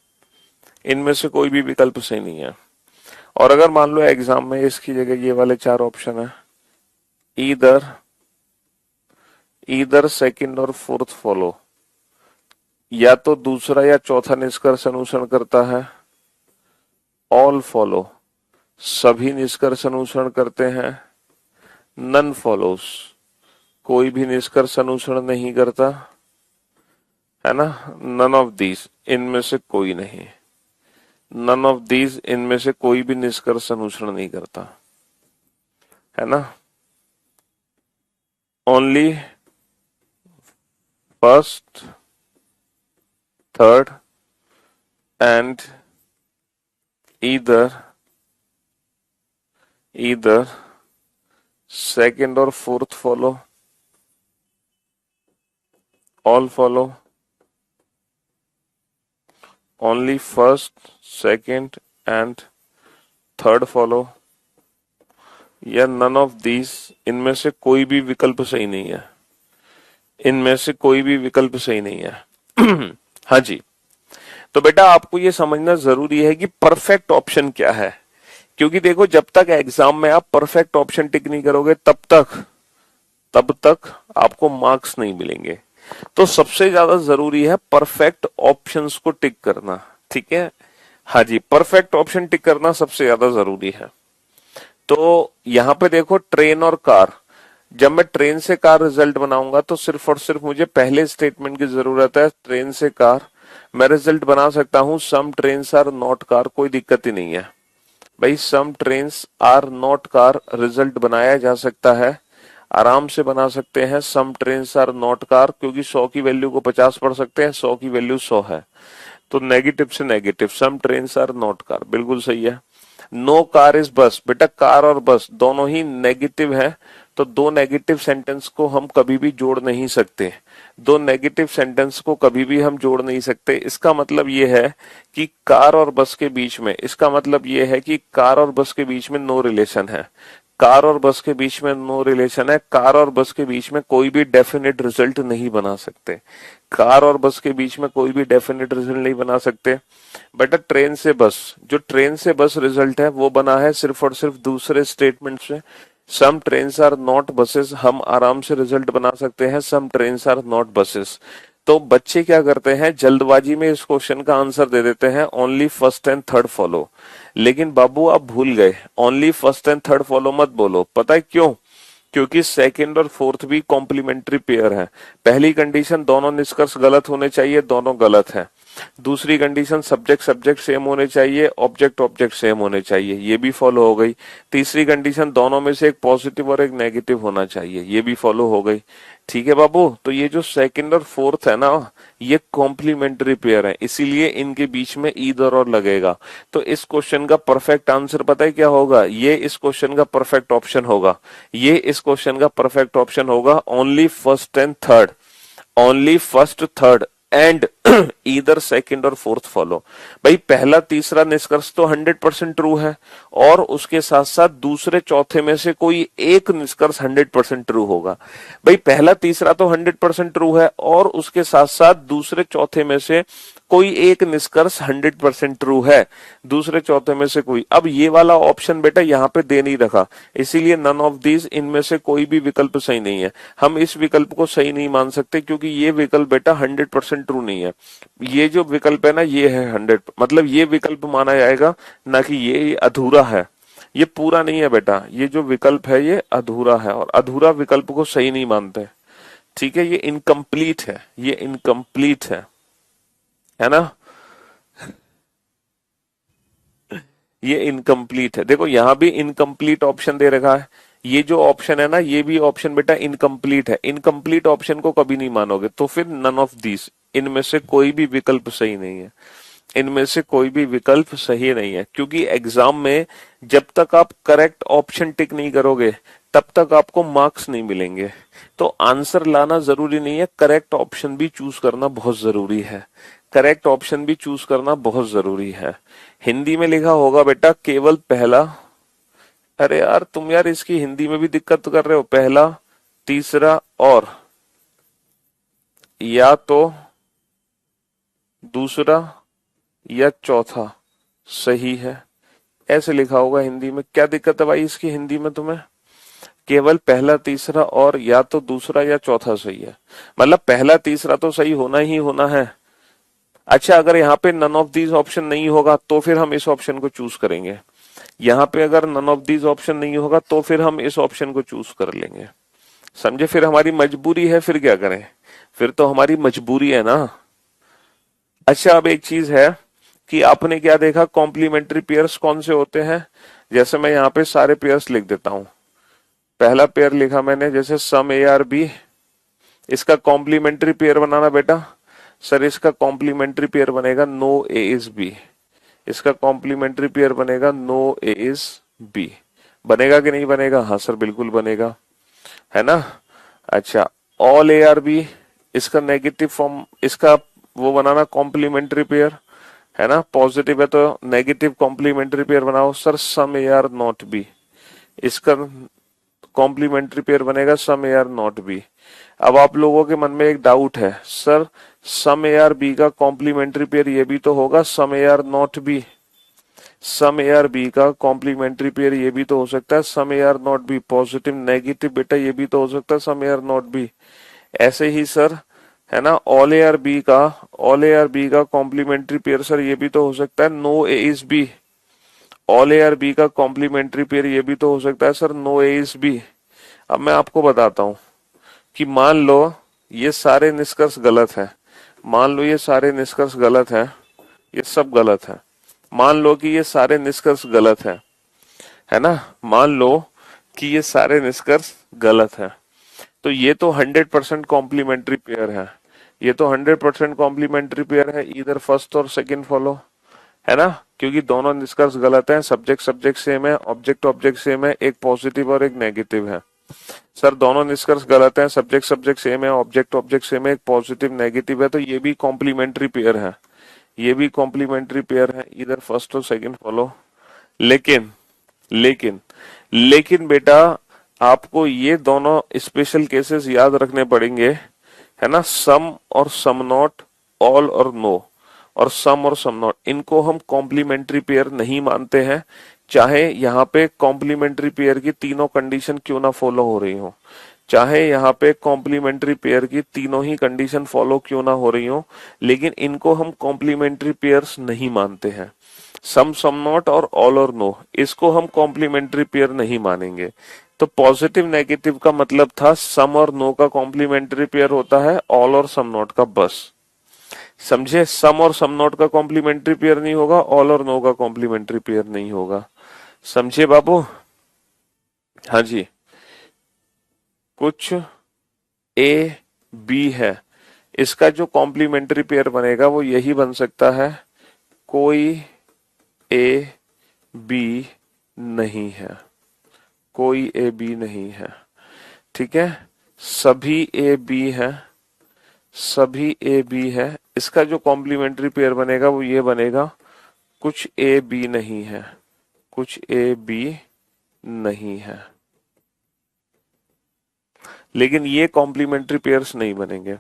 इनमें से कोई भी विकल्प सही नहीं है। और अगर मान लो एग्जाम में इसकी जगह ये वाले चार ऑप्शन है, ईदर, ईदर सेकंड और फोर्थ फॉलो, या तो दूसरा या चौथा निष्कर्ष अनुसरण करता है। ऑल फॉलो, सभी निष्कर्ष अनुसरण करते हैं। नन फॉलोस, कोई भी निष्कर्ष अनुसरण नहीं करता, है ना। नन ऑफ दीज, इनमें से कोई नहीं, नन ऑफ दीज, इनमें से कोई भी निष्कर्ष अनुसरण नहीं करता, है ना। Only first, third and either, either second और fourth follow, all follow, only first, second and third follow, या नन ऑफ दीज, इनमें से कोई भी विकल्प सही नहीं है, इनमें से कोई भी विकल्प सही नहीं है। हाँ जी। तो बेटा आपको ये समझना जरूरी है कि परफेक्ट ऑप्शन क्या है, क्योंकि देखो जब तक एग्जाम में आप परफेक्ट ऑप्शन टिक नहीं करोगे तब तक आपको मार्क्स नहीं मिलेंगे। तो सबसे ज्यादा जरूरी है परफेक्ट ऑप्शंस को टिक करना। ठीक है, हाँ जी, परफेक्ट ऑप्शन टिक करना सबसे ज्यादा जरूरी है। तो यहां पे देखो ट्रेन और कार, जब मैं ट्रेन से कार रिजल्ट बनाऊंगा तो सिर्फ और सिर्फ मुझे पहले स्टेटमेंट की जरूरत है, ट्रेन से कार। मैं रिजल्ट बना सकता हूं some trains are not car, कोई दिक्कत ही नहीं है भाई, some trains are not car result बनाया जा सकता है, आराम से बना सकते हैं some trains are not car, क्योंकि 100 की वैल्यू को 50 पढ़ सकते हैं, 100 की वैल्यू 100 है। तो नेगेटिव से negative, some trains are not car, बिल्कुल सही है। नो कार इज बस, बेटा कार और बस दोनों ही नेगेटिव है, तो दो नेगेटिव सेंटेंस को हम कभी भी जोड़ नहीं सकते, दो नेगेटिव सेंटेंस को कभी भी हम जोड़ नहीं सकते। इसका मतलब ये है कि कार और बस के बीच में, इसका मतलब ये है कि कार और बस के बीच में नो रिलेशन है, कार और बस के बीच में नो रिलेशन है, कार और बस के बीच में कोई भी डेफिनेट रिजल्ट नहीं बना सकते, कार और बस के बीच में कोई भी डेफिनेट रिजल्ट नहीं बना सकते। बेटा ट्रेन से बस, जो ट्रेन से बस रिजल्ट है वो बना है सिर्फ और सिर्फ दूसरे स्टेटमेंट से, सम ट्रेन्स आर नॉट बसेस, हम आराम से रिजल्ट बना सकते हैं some trains are not buses. तो बच्चे क्या करते हैं, जल्दबाजी में इस क्वेश्चन का आंसर दे देते हैं only first and third follow. लेकिन बाबू आप भूल गए, only first and third follow मत बोलो, पता है क्यों? क्योंकि सेकंड और फोर्थ भी कॉम्प्लीमेंट्री पेयर है। पहली कंडीशन दोनों निष्कर्ष गलत होने चाहिए, दोनों गलत है। दूसरी कंडीशन सब्जेक्ट सब्जेक्ट सेम होने चाहिए, ऑब्जेक्ट ऑब्जेक्ट सेम होने चाहिए, ये भी फॉलो हो गई। तीसरी कंडीशन दोनों में से एक पॉजिटिव और एक नेगेटिव होना चाहिए, ये भी फॉलो हो गई। ठीक है बाबू, तो ये जो सेकंड और फोर्थ है ना, ये कॉम्प्लीमेंट्री पेयर है, इसीलिए इनके बीच में ईदर और लगेगा। तो इस क्वेश्चन का परफेक्ट आंसर पता है क्या होगा? ये इस क्वेश्चन का परफेक्ट ऑप्शन होगा, ये इस क्वेश्चन का परफेक्ट ऑप्शन होगा, only first and third, only first third and either second और फोर्थ फॉलो। भाई पहला तीसरा निष्कर्ष तो 100% ट्रू है, और उसके साथ साथ दूसरे चौथे में से कोई एक निष्कर्ष 100% ट्रू होगा। भाई पहला तीसरा तो 100% ट्रू है, और उसके साथ साथ दूसरे चौथे में से कोई एक निष्कर्ष 100% ट्रू है, दूसरे चौथे में से कोई। अब ये वाला ऑप्शन बेटा यहाँ पे दे नहीं रखा, इसीलिए नन ऑफ दीज, इनमें से कोई भी विकल्प सही नहीं है। हम इस विकल्प को सही नहीं मान सकते, क्योंकि ये विकल्प बेटा 100% ट्रू नहीं है। ये जो विकल्प है ना, ये है 100, मतलब ये विकल्प माना जाएगा, ना कि ये अधूरा है, ये पूरा नहीं है बेटा। ये जो विकल्प है ये अधूरा है, और अधूरा विकल्प को सही नहीं मानते। ठीक है, ये इनकम्प्लीट है, ये इनकम्प्लीट है ना, ये इनकम्प्लीट है। देखो यहां भी इनकम्प्लीट ऑप्शन दे रखा है, ये जो ऑप्शन है ना, ये भी ऑप्शन बेटा इनकम्प्लीट है। इनकम्प्लीट ऑप्शन को कभी नहीं मानोगे, तो फिर नन ऑफ दिस, इनमें से कोई भी विकल्प सही नहीं है, इनमें से कोई भी विकल्प सही नहीं है। क्योंकि एग्जाम में जब तक आप करेक्ट ऑप्शन टिक नहीं करोगे तब तक आपको मार्क्स नहीं मिलेंगे। तो आंसर लाना जरूरी नहीं है, करेक्ट ऑप्शन भी चूज करना बहुत जरूरी है, करेक्ट ऑप्शन भी चूज करना बहुत जरूरी है। हिंदी में लिखा होगा बेटा केवल पहला, अरे यार तुम यार इसकी हिंदी में भी दिक्कत कर रहे हो, पहला तीसरा और या तो दूसरा या चौथा सही है, ऐसे लिखा होगा हिंदी में। क्या दिक्कत है भाई इसकी हिंदी में तुम्हें? केवल पहला तीसरा और या तो दूसरा या चौथा सही है, मतलब पहला तीसरा तो सही होना ही होना है। अच्छा अगर यहाँ पे नन ऑफ दीज ऑप्शन नहीं होगा तो फिर हम इस ऑप्शन को चूज करेंगे, यहाँ पे अगर नन ऑफ दीज ऑप्शन नहीं होगा तो फिर हम इस ऑप्शन को चूज कर लेंगे, समझे? फिर हमारी मजबूरी है, फिर क्या करें, फिर तो हमारी मजबूरी है ना। अच्छा अब एक चीज है कि आपने क्या देखा, कॉम्प्लीमेंट्री पेयर्स कौन से होते हैं? जैसे मैं यहाँ पे सारे पेयर्स लिख देता हूं। पहला पेयर लिखा मैंने, जैसे सम ए आर बी, इसका कॉम्प्लीमेंट्री पेयर बनाना बेटा, सर इसका कॉम्प्लीमेंट्री पेयर बनेगा नो ए इज बी, इसका कॉम्प्लीमेंट्री पेयर बनेगा नो ए इज बी। बनेगा कि नहीं बनेगा? हाँ सर बिल्कुल बनेगा, है ना। अच्छा ऑल ए आर बी, इसका नेगेटिव फॉर्म, इसका वो बनाना कॉम्प्लीमेंट्री पेयर, है ना, पॉजिटिव है तो नेगेटिव कॉम्प्लीमेंट्री पेयर बनाओ। Sir some A are not B, इसका कॉम्प्लीमेंट्री पेयर बनेगा some A are not B. अब आप लोगों के मन में एक डाउट है, sir some A are B का कॉम्प्लीमेंट्री पेयर ये भी तो होगा, some A are not B. Some A are B का कॉम्प्लीमेंट्री पेयर ये भी तो हो सकता है, some A are not B. Positive negative बेटा ये भी तो हो सकता है, some A are not B. ऐसे ही सर है ना, ऑल ए आर बी का, ऑल ए आर बी का कॉम्प्लीमेंट्री पेयर सर ये भी तो हो सकता है, no A is B. All A are B का कॉम्प्लीमेंट्री पेयर ये भी तो हो सकता है sir, no A is B. अब मैं आपको बताता हूं कि मान लो ये सारे निष्कर्ष गलत है, मान लो ये सारे निष्कर्ष गलत है, ये सब गलत है, मान लो कि ये सारे निष्कर्ष गलत है ना, मान लो कि ये सारे निष्कर्ष गलत है, तो ये तो 100% कॉम्प्लीमेंट्री पेयर है, ये तो 100% कॉम्प्लीमेंट्री पेयर है, इधर फर्स्ट और सेकंड फॉलो, है ना, क्योंकि दोनों निष्कर्ष गलत हैं, सब्जेक्ट सब्जेक्ट सेम है, ऑब्जेक्ट ऑब्जेक्ट सेम है, एक पॉजिटिव और एक नेगेटिव है। सर दोनों निष्कर्ष गलत हैं, सब्जेक्ट सब्जेक्ट सेम है, ऑब्जेक्ट ऑब्जेक्ट सेम है, एक पॉजिटिव नेगेटिव है, तो ये भी कॉम्प्लीमेंट्री पेयर है, ये भी कॉम्प्लीमेंट्री पेयर है, इधर फर्स्ट और सेकंड फॉलो। लेकिन लेकिन लेकिन बेटा आपको ये दोनों स्पेशल केसेस याद रखने पड़ेंगे, है ना, सम और सम नॉट, ऑल और नो, और सम और सम नॉट, इनको हम कॉम्प्लीमेंट्री पेयर नहीं मानते हैं, चाहे यहाँ पे कॉम्प्लीमेंट्री पेयर की तीनों कंडीशन क्यों ना फॉलो हो रही हो, चाहे यहाँ पे कॉम्प्लीमेंट्री पेयर की तीनों ही कंडीशन फॉलो क्यों ना हो रही हो, लेकिन इनको हम कॉम्प्लीमेंट्री पेयर्स नहीं मानते हैं। सम नॉट और ऑल और नो, इसको हम कॉम्प्लीमेंट्री पेयर नहीं मानेंगे। तो पॉजिटिव नेगेटिव का मतलब था सम और नो का कॉम्प्लीमेंट्री पेयर होता है, ऑल और सम नॉट का बस। समझे, सम और सम नॉट का कॉम्प्लीमेंट्री पेयर नहीं होगा, ऑल और नो का कॉम्प्लीमेंट्री पेयर नहीं होगा। समझे बाबू? हाँ जी। कुछ ए बी है, इसका जो कॉम्प्लीमेंट्री पेयर बनेगा वो यही बन सकता है, कोई ए बी नहीं है, कोई ए बी नहीं है, ठीक है, सभी ए बी है, सभी ए बी है, इसका जो कॉम्प्लीमेंट्री पेयर बनेगा वो ये बनेगा, कुछ ए बी नहीं है, कुछ ए बी नहीं है। लेकिन ये कॉम्प्लीमेंट्री पेयर्स नहीं बनेंगे,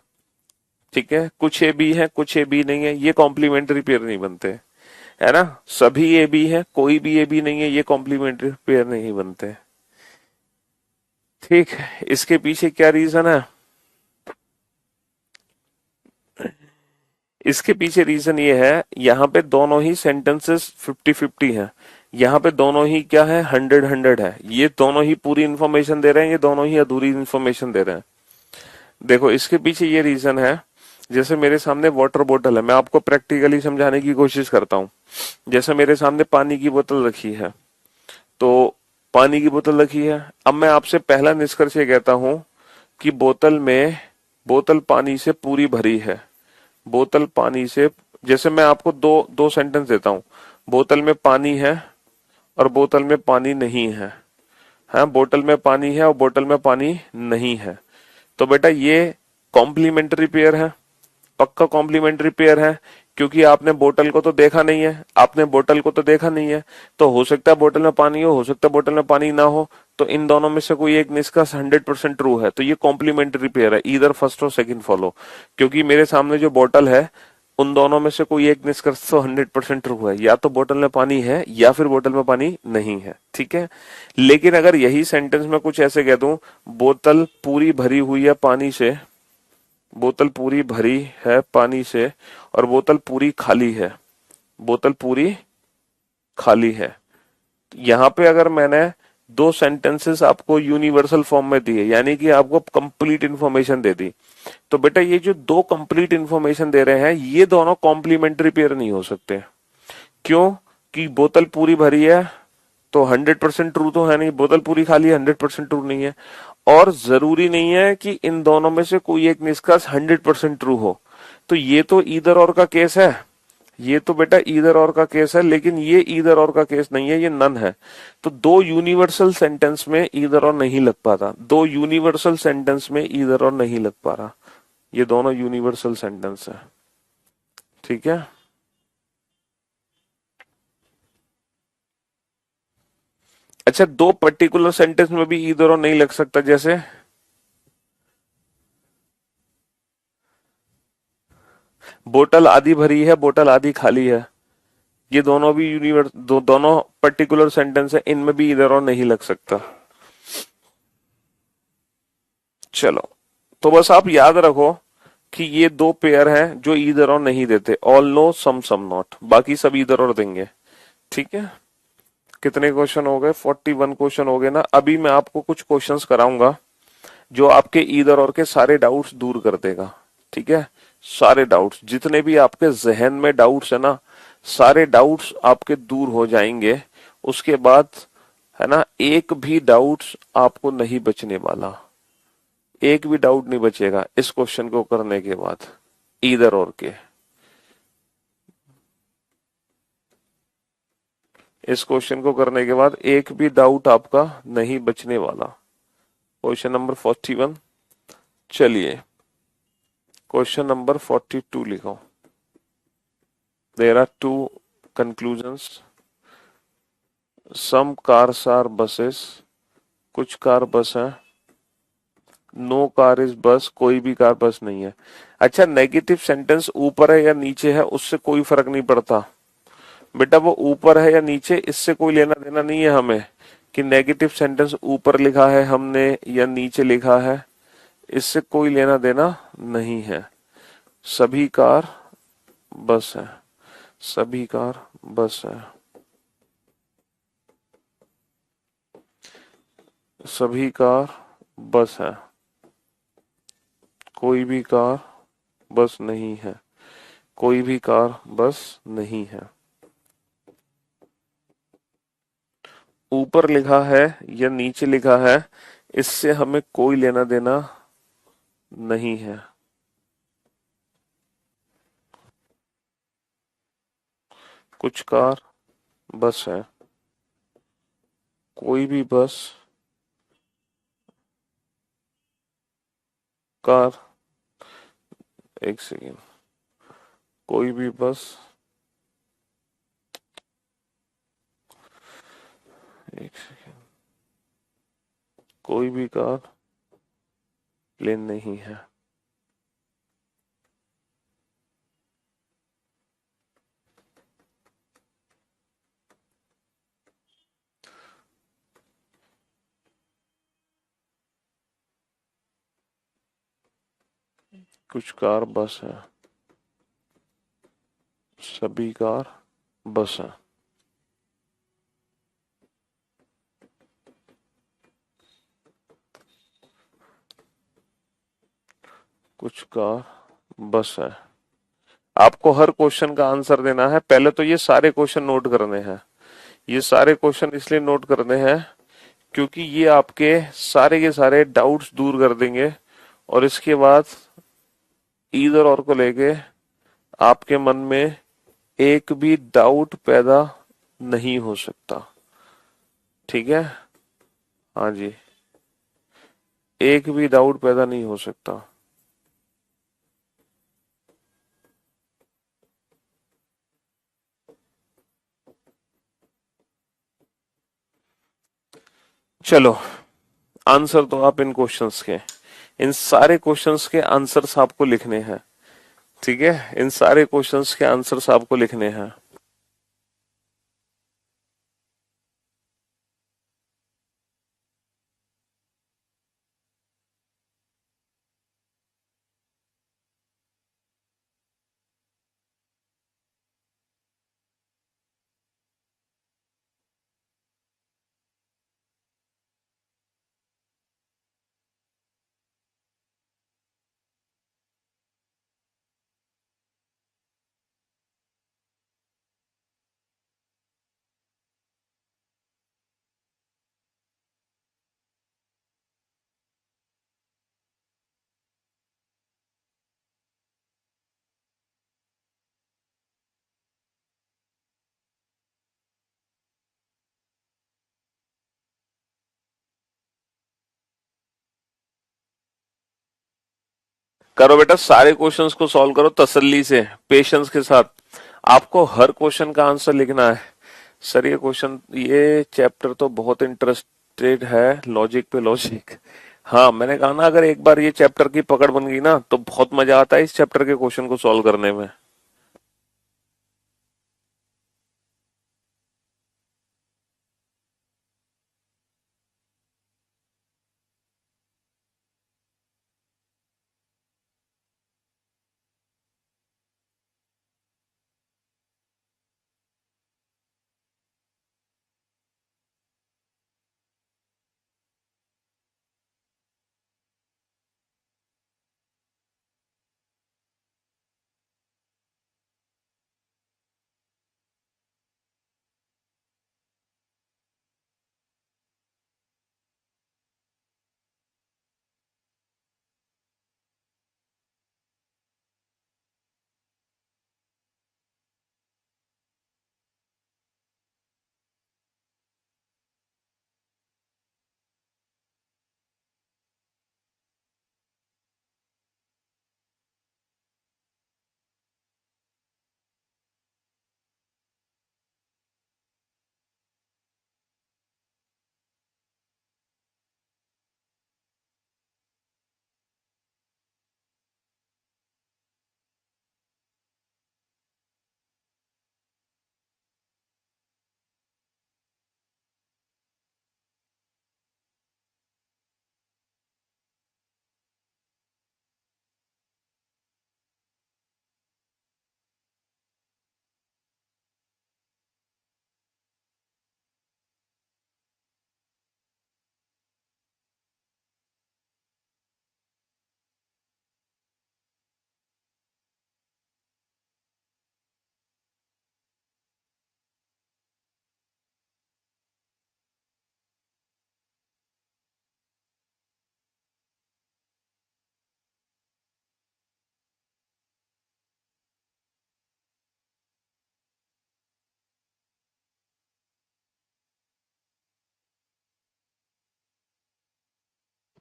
ठीक है, कुछ ए बी है कुछ ए बी नहीं है, ये कॉम्प्लीमेंट्री पेयर नहीं बनते, है ना, सभी ए बी है कोई भी ए बी नहीं है, ये कॉम्प्लीमेंट्री पेयर नहीं बनते। ठीक है, इसके पीछे क्या रीजन है? इसके पीछे रीजन ये है, यहाँ पे दोनों ही सेंटेंसेस 50-50 हैं, यहाँ पे दोनों ही क्या है, 100-100 है, ये दोनों ही पूरी इंफॉर्मेशन दे रहे हैं, ये दोनों ही अधूरी इंफॉर्मेशन दे रहे हैं। देखो इसके पीछे ये रीजन है, जैसे मेरे सामने वाटर बोतल है, मैं आपको प्रैक्टिकली समझाने की कोशिश करता हूँ। जैसे मेरे सामने पानी की बोतल रखी है, तो पानी की बोतल रखी है, अब मैं आपसे पहला निष्कर्ष ये कहता हूं कि बोतल पानी से पूरी भरी है, बोतल पानी से, जैसे मैं आपको दो दो सेंटेंस देता हूं, बोतल में पानी है और बोतल में पानी नहीं है, हाँ बोतल में पानी है और बोतल में पानी नहीं है, तो बेटा ये कॉम्प्लीमेंट्री पेयर है, पक्का कॉम्प्लीमेंट्री पेयर है, क्योंकि आपने बोतल को तो देखा नहीं है, आपने बोतल को तो देखा नहीं है, तो हो सकता है बोतल में पानी हो सकता है बोतल में पानी ना हो, तो इन दोनों में से कोई एक निष्कर्ष 100% ट्रू है, तो ये कॉम्प्लीमेंट्री पेयर है, इधर फर्स्ट और सेकंड फॉलो, क्योंकि मेरे सामने जो बोतल है उन दोनों में से कोई एक निष्कर्ष तो 100% ट्रू है, या तो बोतल में पानी है या फिर बोतल में पानी नहीं है, ठीक है। लेकिन अगर यही सेंटेंस में कुछ ऐसे कह दूं, बोतल पूरी भरी हुई है पानी से, बोतल पूरी भरी है पानी से, और बोतल पूरी खाली है, बोतल पूरी खाली है, यहां पे अगर मैंने दो सेंटेंसेस आपको यूनिवर्सल फॉर्म में दिए, यानी कि आपको कंप्लीट इंफॉर्मेशन दे दी, तो बेटा ये जो दो कंप्लीट इंफॉर्मेशन दे रहे हैं ये दोनों कॉम्प्लीमेंट्री पेयर नहीं हो सकते। क्यों? कि बोतल पूरी भरी है तो 100% ट्रू तो है नहीं, बोतल पूरी खाली है 100% ट्रू नहीं है, और जरूरी नहीं है कि इन दोनों में से कोई एक निष्कर्ष 100% ट्रू हो, तो ये तो ईदर और का केस है, ये तो बेटा ईदर और का केस है, लेकिन ये ईदर और का केस नहीं है, ये नन है। तो दो यूनिवर्सल सेंटेंस में ईदर और नहीं लग पाता, दो यूनिवर्सल सेंटेंस में ईदर और नहीं लग पा रहा, ये दोनों यूनिवर्सल सेंटेंस है, ठीक है। अच्छा, दो पर्टिकुलर सेंटेंस में भी ईदर और नहीं लग सकता, जैसे बोतल आधी भरी है, बोतल आधी खाली है, ये दोनों भी दोनों पर्टिकुलर सेंटेंस है, इनमें भी इधर और नहीं लग सकता। चलो, तो बस आप याद रखो कि ये दो पेयर हैं जो इधर और नहीं देते, ऑल नो सम नॉट, बाकी सब इधर और देंगे। ठीक है, कितने क्वेश्चन हो गए? 41 क्वेश्चन हो गए ना। अभी मैं आपको कुछ क्वेश्चंस कराऊंगा जो आपके इधर और के सारे डाउट्स दूर कर देगा। ठीक है, सारे डाउट्स, जितने भी आपके जहन में डाउट्स है ना, सारे डाउट्स आपके दूर हो जाएंगे। उसके बाद है ना, एक भी डाउट्स आपको नहीं बचने वाला, एक भी डाउट नहीं बचेगा इस क्वेश्चन को करने के बाद, इधर और के। इस क्वेश्चन को करने के बाद एक भी डाउट आपका नहीं बचने वाला। Question number 41। चलिए, क्वेश्चन नंबर 42 लिखो। There are two conclusions. Some cars are buses, कुछ कार बस है। नो कार इज बस, कोई भी कार बस नहीं है। अच्छा, नेगेटिव सेंटेंस ऊपर है या नीचे है उससे कोई फर्क नहीं पड़ता बेटा, वो ऊपर है या नीचे इससे कोई लेना देना नहीं है हमें, कि नेगेटिव सेंटेंस ऊपर लिखा है हमने या नीचे लिखा है, इससे कोई लेना देना नहीं है। सभी कार बस है, सभी कार बस है, सभी कार बस है, कोई भी कार बस नहीं है, कोई भी कार बस नहीं है। ऊपर लिखा है या नीचे लिखा है इससे हमें कोई लेना देना नहीं है। कुछ कार बस है, कोई भी बस कार, एक सेकेंड, कोई भी बस, एक सेकेंड, कोई भी कार प्लेन नहीं है। कुछ कार बस है, सभी कार बस है। कुछ कार बस है। आपको हर क्वेश्चन का आंसर देना है। पहले तो ये सारे क्वेश्चन नोट करने हैं, ये सारे क्वेश्चन इसलिए नोट करने हैं क्योंकि ये आपके सारे के सारे डाउट्स दूर कर देंगे, और इसके बाद ईदर और को लेके आपके मन में एक भी डाउट पैदा नहीं हो सकता। ठीक है, हाँ जी, एक भी डाउट पैदा नहीं हो सकता। चलो, आंसर तो आप इन क्वेश्चंस के, इन सारे क्वेश्चंस के आंसर्स आपको लिखने हैं। ठीक है, इन सारे क्वेश्चंस के आंसर्स आपको लिखने हैं। करो बेटा, सारे क्वेश्चंस को सॉल्व करो तसल्ली से, पेशेंस के साथ। आपको हर क्वेश्चन का आंसर लिखना है। सर ये क्वेश्चन, ये चैप्टर तो बहुत इंटरेस्टेड है, लॉजिक पे लॉजिक, हाँ, मैंने कहा ना, अगर एक बार ये चैप्टर की पकड़ बन गई ना तो बहुत मजा आता है इस चैप्टर के क्वेश्चन को सॉल्व करने में।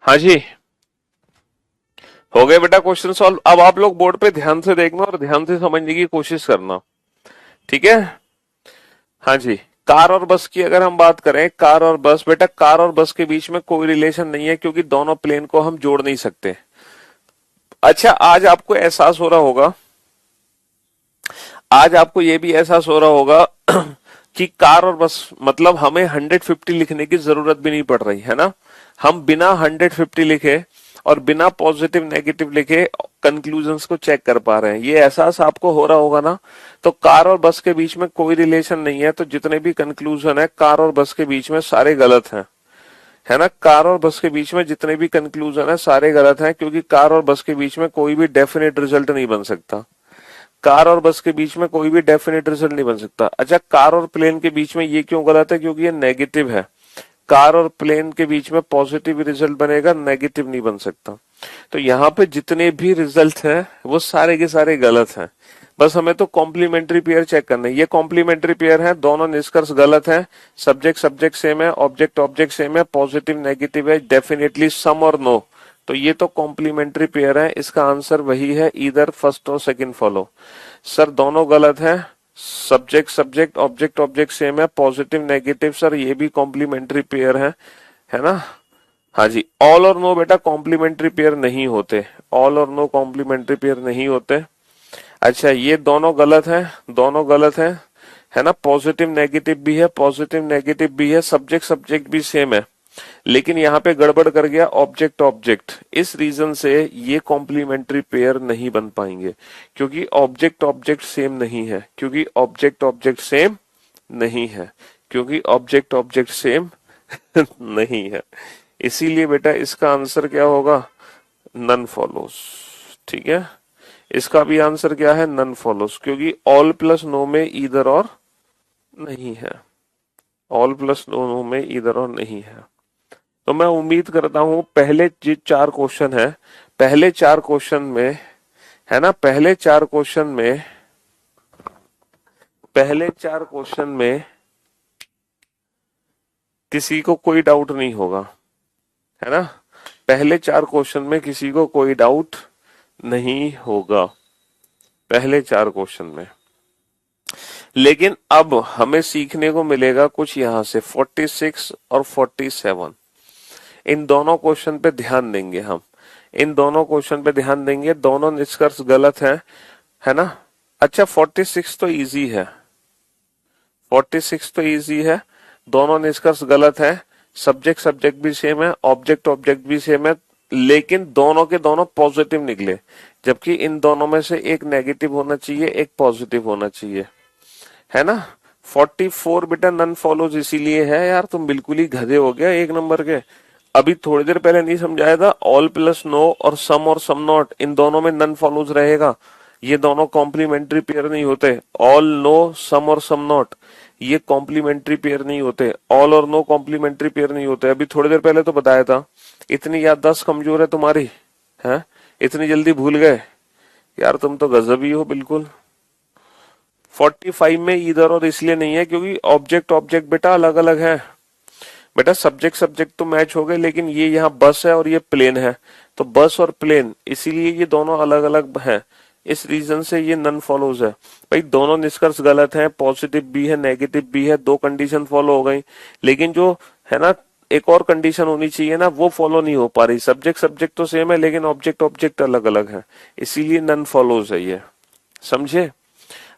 हाँ जी, हो गए बेटा क्वेश्चन सॉल्व। अब आप लोग बोर्ड पे ध्यान से देखना और ध्यान से समझने की कोशिश करना, ठीक है। हाँ जी, कार और बस की अगर हम बात करें, कार और बस, बेटा कार और बस के बीच में कोई रिलेशन नहीं है क्योंकि दोनों प्लेन को हम जोड़ नहीं सकते। अच्छा, आज आपको एहसास हो रहा होगा, आज आपको ये भी एहसास हो रहा होगा कि कार और बस मतलब हमें 150 लिखने की जरूरत भी नहीं पड़ रही है ना। हम बिना 150 लिखे और बिना पॉजिटिव नेगेटिव लिखे कंक्लूजन्स को चेक कर पा रहे हैं। ये एहसास आपको हो रहा होगा ना। तो कार और बस के बीच में कोई रिलेशन नहीं है, तो जितने भी कंक्लूजन है कार और बस के बीच में सारे गलत हैं, है ना। कार और बस के बीच में जितने भी कंक्लूजन है सारे गलत हैं, क्योंकि कार और बस के बीच में कोई भी डेफिनेट रिजल्ट नहीं बन सकता। कार और बस के बीच में कोई भी डेफिनेट रिजल्ट नहीं बन सकता। अच्छा, कार और प्लेन के बीच में ये क्यों गलत है? क्योंकि ये नेगेटिव है। कार और प्लेन के बीच में पॉजिटिव रिजल्ट बनेगा, नेगेटिव नहीं बन सकता। तो यहाँ पे जितने भी रिजल्ट हैं वो सारे के सारे गलत हैं। बस हमें तो कॉम्प्लीमेंट्री पेयर चेक करना है। ये कॉम्प्लीमेंट्री पेयर है, दोनों निष्कर्ष गलत है। सब्जेक्ट सब्जेक्ट सेम है, ऑब्जेक्ट ऑब्जेक्ट सेम है, पॉजिटिव नेगेटिव है, डेफिनेटली सम और नो। तो ये तो कॉम्प्लीमेंट्री पेयर है, इसका आंसर वही है, इधर फर्स्ट और सेकंड फॉलो। सर दोनों गलत है, subject subject object object same है, पॉजिटिव नेगेटिव, सर ये भी कॉम्प्लीमेंट्री पेयर है ना। हाँ जी, ऑल और नो बेटा कॉम्प्लीमेंट्री पेयर नहीं होते, ऑल और नो कॉम्प्लीमेंट्री पेयर नहीं होते। अच्छा, ये दोनों गलत है, दोनों गलत है ना। पॉजिटिव नेगेटिव भी है, पॉजिटिव नेगेटिव भी है, सब्जेक्ट सब्जेक्ट भी सेम है। लेकिन यहाँ पे गड़बड़ कर गया ऑब्जेक्ट ऑब्जेक्ट, इस रीजन से ये कॉम्प्लीमेंट्री पेयर नहीं बन पाएंगे, क्योंकि ऑब्जेक्ट ऑब्जेक्ट सेम नहीं है, क्योंकि ऑब्जेक्ट ऑब्जेक्ट सेम नहीं है, क्योंकि ऑब्जेक्ट ऑब्जेक्ट सेम नहीं है। इसीलिए बेटा इसका आंसर क्या होगा? None follows. ठीक है, इसका भी आंसर क्या है? नन फॉलोस, क्योंकि ऑल प्लस नो में इधर और नहीं है, ऑल प्लस नो में इधर और नहीं है। तो मैं उम्मीद करता हूं पहले जो चार क्वेश्चन है, पहले चार क्वेश्चन में, है ना, पहले चार क्वेश्चन में, पहले चार क्वेश्चन में किसी को कोई डाउट नहीं होगा, है ना। पहले चार क्वेश्चन में किसी को कोई डाउट नहीं होगा, पहले चार क्वेश्चन में। लेकिन अब हमें सीखने को मिलेगा कुछ यहां से 46 और 47। इन दोनों क्वेश्चन पे ध्यान देंगे हम, इन दोनों क्वेश्चन पे ध्यान देंगे। दोनों निष्कर्ष गलत है ना। अच्छा 46 तो इजी है, 46 तो इजी है, दोनों निष्कर्ष गलत है, सब्जेक्ट सब्जेक्ट भी सेम है, ऑब्जेक्ट ऑब्जेक्ट भी सेम है, लेकिन दोनों के दोनों पॉजिटिव निकले, जबकि इन दोनों में से एक नेगेटिव होना चाहिए, एक पॉजिटिव होना चाहिए, है ना। 44 बेटा नन फॉलोज इसीलिए है यार, तुम बिल्कुल ही गधे हो गया एक नंबर के। अभी थोड़ी देर पहले नहीं समझाया था, ऑल प्लस नो और सम नॉट, इन दोनों में नन फॉलोज रहेगा। ये दोनों कॉम्प्लीमेंट्री पेयर नहीं होते, ऑल नो सम और सम नॉट ये कॉम्प्लीमेंट्री पेयर नहीं होते, ऑल और नो कॉम्प्लीमेंट्री पेयर नहीं होते। अभी थोड़ी देर पहले तो बताया था। इतनी याददाश्त कमजोर है तुम्हारी, है इतनी जल्दी भूल गए यार, तुम तो गजब ही हो बिल्कुल। 45 में इधर और इसलिए नहीं है क्योंकि ऑब्जेक्ट ऑब्जेक्ट बेटा अलग अलग है। बेटा सब्जेक्ट सब्जेक्ट तो मैच हो गए, लेकिन ये यहाँ बस है और ये प्लेन है, तो बस और प्लेन इसीलिए ये दोनों अलग अलग हैं। इस रीजन से ये नन फॉलोज है। भाई दोनों निष्कर्ष गलत हैं, पॉजिटिव भी है नेगेटिव भी है, दो कंडीशन फॉलो हो गई, लेकिन जो है ना एक और कंडीशन होनी चाहिए ना, वो फॉलो नहीं हो पा रही। सब्जेक्ट सब्जेक्ट तो सेम है लेकिन ऑब्जेक्ट ऑब्जेक्ट अलग अलग है, इसीलिए नन फॉलोज है ये, समझे।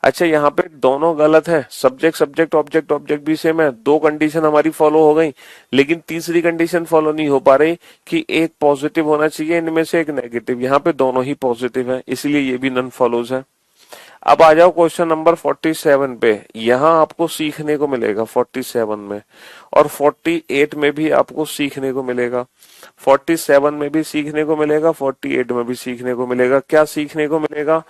अच्छा यहाँ पे दोनों गलत है, सब्जेक्ट सब्जेक्ट ऑब्जेक्ट ऑब्जेक्ट भी सेम है, दो कंडीशन हमारी फॉलो हो गई, लेकिन तीसरी कंडीशन फॉलो नहीं हो पा रही कि एक पॉजिटिव होना चाहिए इनमें से एक नेगेटिव, यहाँ पे दोनों ही पॉजिटिव है, इसलिए ये भी नन फॉलोज है। अब आ जाओ क्वेश्चन नंबर 47 पे। यहाँ आपको सीखने को मिलेगा 47 में, और 48 में भी आपको सीखने को मिलेगा। 47 में भी सीखने को मिलेगा, 48 में भी सीखने को मिलेगा। क्या सीखने को मिलेगा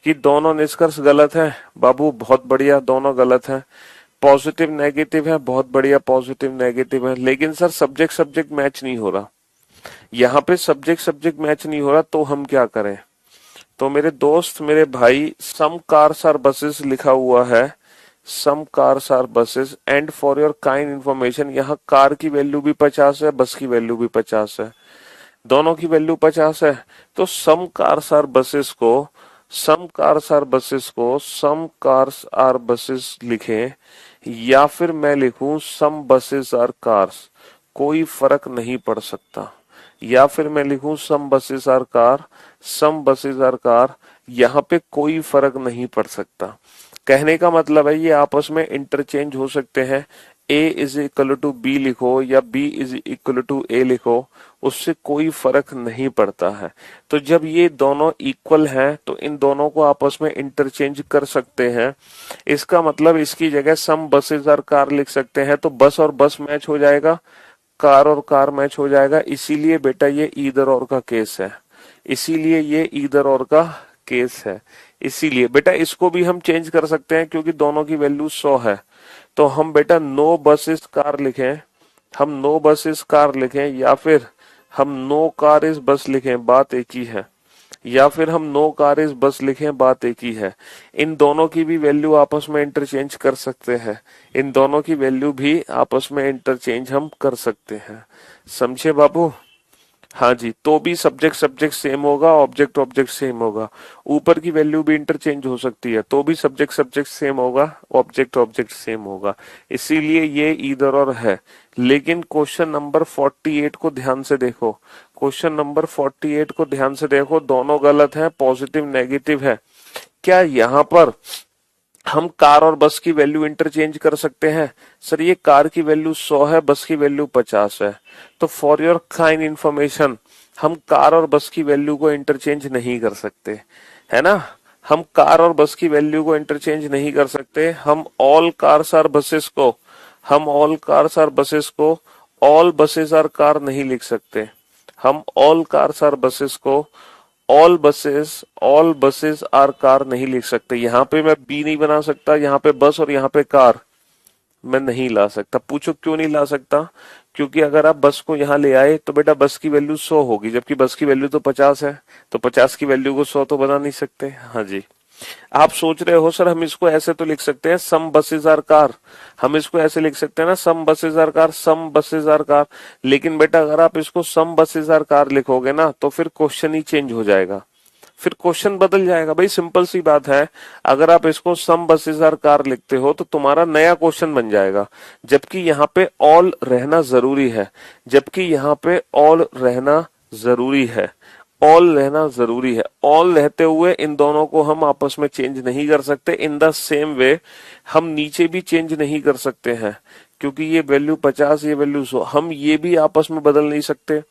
कि दोनों निष्कर्ष गलत है। बाबू बहुत बढ़िया, दोनों गलत है। पॉजिटिव नेगेटिव है, बहुत बढ़िया, पॉजिटिव नेगेटिव है, लेकिन सर सब्जेक्ट सब्जेक्ट मैच नहीं हो रहा। यहाँ पे सब्जेक्ट सब्जेक्ट मैच नहीं हो रहा, तो हम क्या करें। तो मेरे दोस्त मेरे भाई, सम कार्स आर बसेस लिखा हुआ है, some cars are buses, and for your kind information, यहाँ कार की वैल्यू भी 50 है, बस की वैल्यू भी 50 है, दोनों की वैल्यू 50 है। तो सम कार्स आर बसेस को, सम कार्स आर बसेस को सम कार्स आर बसेस लिखें, या फिर मैं लिखूं सम बसेस आर कार्स, कोई फर्क नहीं पड़ सकता। या फिर मैं लिखूं some buses are car, some buses are car, यहाँ पे कोई फर्क नहीं पड़ सकता। कहने का मतलब है ये आपस में इंटरचेंज हो सकते हैं। A is equal to B लिखो या B is equal to A लिखो, उससे कोई फर्क नहीं पड़ता है। तो जब ये दोनों इक्वल हैं तो इन दोनों को आपस में इंटरचेंज कर सकते हैं। इसका मतलब इसकी जगह सम बसेस आर कार लिख सकते हैं, तो बस और बस मैच हो जाएगा, कार और कार मैच हो जाएगा। इसीलिए बेटा ये ईदर और का केस है, इसीलिए ये ईदर और का केस है। इसीलिए बेटा इसको भी हम चेंज कर सकते हैं क्योंकि दोनों की वैल्यू 100 है। तो हम बेटा नो बसेस कार लिखें, हम नो बसेस कार लिखें, या फिर हम नो कार इज बस लिखें, बात एक ही है। या फिर हम नो कार इज बस लिखें, बात एक ही है। इन दोनों की भी वैल्यू आपस में इंटरचेंज कर सकते हैं, इन दोनों की वैल्यू भी आपस में इंटरचेंज हम कर सकते हैं, समझे बाबू। हाँ जी, तो भी सब्जेक्ट सब्जेक्ट सेम होगा, ऑब्जेक्ट ऑब्जेक्ट सेम होगा। ऊपर की वैल्यू भी इंटरचेंज हो सकती है, तो भी सब्जेक्ट सब्जेक्ट सेम होगा, ऑब्जेक्ट ऑब्जेक्ट सेम होगा। इसीलिए ये ईदर और है। लेकिन क्वेश्चन नंबर 48 को ध्यान से देखो, क्वेश्चन नंबर 48 को ध्यान से देखो, दोनों गलत हैं, पॉजिटिव नेगेटिव है। क्या यहाँ पर हम कार और बस की वैल्यू इंटरचेंज कर सकते हैं। सर ये कार की वैल्यू 100 है, बस की वैल्यू 50 है, तो फॉर योर काइंड इंफॉर्मेशन हम कार और बस की वैल्यू को इंटरचेंज नहीं कर सकते, है ना। हम कार और बस की वैल्यू को इंटरचेंज नहीं कर सकते। हम ऑल कार्स आर बसेस को, हम ऑल कार्स आर बसेस को ऑल बसेस आर कार नहीं लिख सकते। हम ऑल कार्स आर बसेस को ऑल बसेस आर कार नहीं लिख सकते। यहाँ पे मैं बी नहीं बना सकता, यहाँ पे बस और यहाँ पे कार मैं नहीं ला सकता। पूछो क्यों नहीं ला सकता। क्योंकि अगर आप बस को यहाँ ले आए तो बेटा बस की वैल्यू 100 होगी, जबकि बस की वैल्यू तो 50 है, तो 50 की वैल्यू को 100 तो बना नहीं सकते। हाँ जी, आप सोच रहे हो सर हम इसको ऐसे तो लिख सकते हैं सम बसेस आर कार, हम इसको ऐसे लिख सकते हैं ना some buses are car, some buses are car. लेकिन बेटा अगर आप इसको सम बसेस आर कार लिखोगे ना तो फिर क्वेश्चन ही चेंज हो जाएगा, फिर क्वेश्चन बदल जाएगा। भाई सिंपल सी बात है, अगर आप इसको सम बसेस आर कार लिखते हो तो तुम्हारा नया क्वेश्चन बन जाएगा, जबकि यहाँ पे ऑल रहना जरूरी है, जबकि यहाँ पे ऑल रहना जरूरी है, ऑल रहना जरूरी है। ऑल रहते हुए इन दोनों को हम आपस में चेंज नहीं कर सकते। इन द सेम वे हम नीचे भी चेंज नहीं कर सकते हैं, क्योंकि ये वैल्यू 50, ये वैल्यू 100, हम ये भी आपस में बदल नहीं सकते,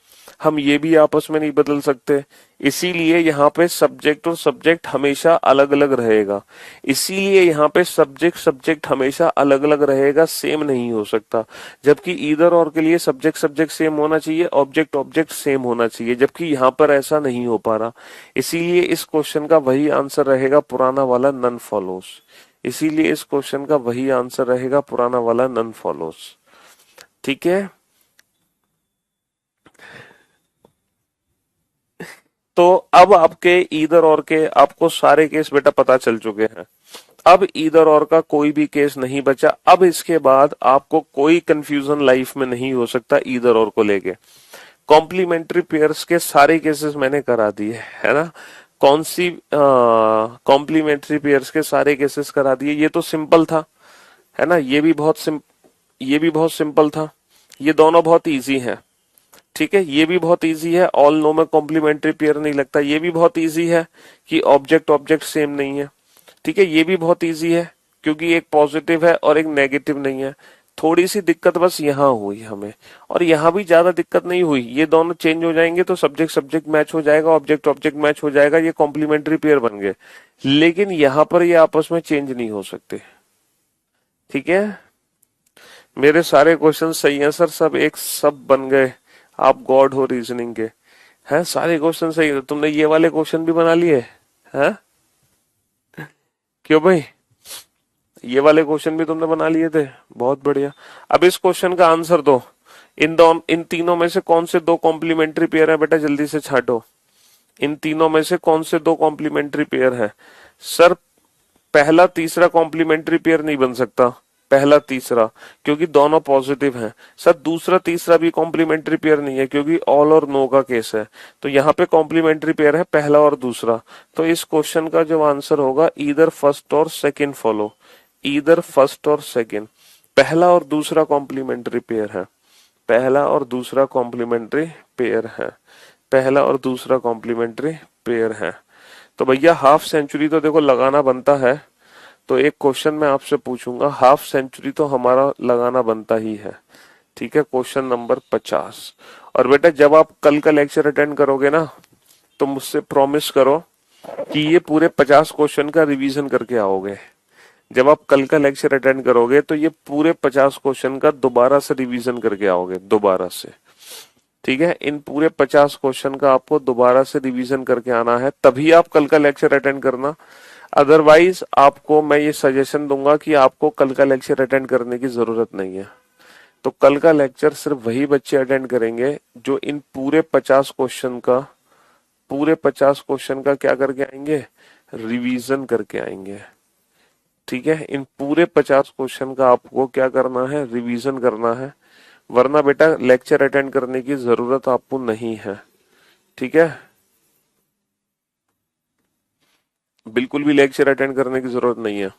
हम ये भी आपस में नहीं बदल सकते। इसीलिए यहाँ पे सब्जेक्ट और सब्जेक्ट हमेशा अलग अलग रहेगा। इसीलिए यहाँ पे सब्जेक्ट सब्जेक्ट हमेशा अलग अलग रहेगा, सेम नहीं हो सकता। जबकि ईदर और के लिए सब्जेक्ट सब्जेक्ट सेम होना चाहिए, ऑब्जेक्ट ऑब्जेक्ट सेम होना चाहिए, जबकि यहाँ पर ऐसा नहीं हो पा रहा। इसीलिए इस क्वेश्चन का वही आंसर रहेगा, पुराना वाला नन फॉलोस। इसीलिए इस क्वेश्चन का वही आंसर रहेगा, पुराना वाला नन फॉलोस। ठीक है, तो अब आपके ईदर और के आपको सारे केस बेटा पता चल चुके हैं। अब ईदर और का कोई भी केस नहीं बचा। अब इसके बाद आपको कोई कंफ्यूजन लाइफ में नहीं हो सकता ईदर और को लेके। कॉम्प्लीमेंट्री पेयर्स के सारे केसेस मैंने करा दिए है ना। कौन सी कॉम्प्लीमेंट्री पेयर्स के सारे केसेस करा दिए। ये तो सिंपल था, है ना। ये भी बहुत सिंपल था। ये दोनों बहुत इजी हैं। ठीक है, ये भी बहुत इजी है, ऑल नो में कॉम्प्लीमेंट्री पेयर नहीं लगता। ये भी बहुत इजी है कि ऑब्जेक्ट ऑब्जेक्ट सेम नहीं है। ठीक है, ये भी बहुत इजी है क्योंकि एक पॉजिटिव है और एक नेगेटिव नहीं है। थोड़ी सी दिक्कत बस यहाँ हुई हमें, और यहाँ भी ज्यादा दिक्कत नहीं हुई। ये दोनों चेंज हो जाएंगे तो सब्जेक्ट सब्जेक्ट मैच हो जाएगा, ऑब्जेक्ट ऑब्जेक्ट मैच हो जाएगा, ये कॉम्प्लीमेंट्री पेयर बन गए। लेकिन यहाँ पर ये आपस में चेंज नहीं हो सकते। ठीक है, मेरे सारे क्वेश्चन सही हैं सर, सब एक सब बन गए। आप गॉड हो रीजनिंग के। हैं, सारे क्वेश्चन सही है। तुमने ये वाले क्वेश्चन भी बना लिए हैं? क्यों भाई, ये वाले क्वेश्चन भी तुमने बना लिए थे? बहुत बढ़िया। अब इस क्वेश्चन का आंसर दो। इन तीनों में से कौन से दो कॉम्प्लीमेंट्री पेयर है बेटा, जल्दी से छाटो। इन तीनों में से कौन से दो कॉम्प्लीमेंट्री पेयर है? सर पहला तीसरा कॉम्प्लीमेंट्री पेयर नहीं बन सकता। पहला तीसरा, क्योंकि दोनों पॉजिटिव हैं। सर दूसरा तीसरा भी कॉम्प्लीमेंट्री पेयर नहीं है, क्योंकि ऑल और नो का केस है। तो यहाँ पे कॉम्प्लीमेंट्री पेयर है पहला और दूसरा। तो इस क्वेश्चन का जो आंसर होगा, ईदर फर्स्ट और सेकंड फॉलो। ईदर फर्स्ट और सेकंड, पहला और दूसरा कॉम्प्लीमेंट्री पेयर है। पहला और दूसरा कॉम्प्लीमेंट्री पेयर है। पहला और दूसरा कॉम्प्लीमेंट्री पेयर है। तो भैया हाफ सेंचुरी तो देखो लगाना बनता है। तो एक क्वेश्चन मैं आपसे पूछूंगा, हाफ सेंचुरी तो हमारा लगाना बनता ही है। ठीक है, क्वेश्चन नंबर 50। और बेटा जब आप कल का लेक्चर अटेंड करोगे ना, तो मुझसे प्रॉमिस करो कि ये पूरे 50 क्वेश्चन का रिवीजन करके आओगे। जब आप कल का लेक्चर अटेंड करोगे तो ये पूरे 50 क्वेश्चन का दोबारा से रिवीजन करके आओगे, दोबारा से। ठीक है, इन पूरे 50 क्वेश्चन का आपको दोबारा से रिवीजन करके आना है, तभी आप कल का लेक्चर अटेंड करना। अदरवाइज आपको मैं ये सजेशन दूंगा कि आपको कल का लेक्चर अटेंड करने की जरूरत नहीं है। तो कल का लेक्चर सिर्फ वही बच्चे अटेंड करेंगे जो इन पूरे 50 क्वेश्चन का, पूरे 50 क्वेश्चन का क्या करके आएंगे, रिवीजन करके आएंगे। ठीक है, इन पूरे 50 क्वेश्चन का आपको क्या करना है, रिवीजन करना है। वरना बेटा लेक्चर अटेंड करने की जरूरत आपको नहीं है। ठीक है, बिल्कुल भी लेक्चर अटेंड करने की जरूरत नहीं है।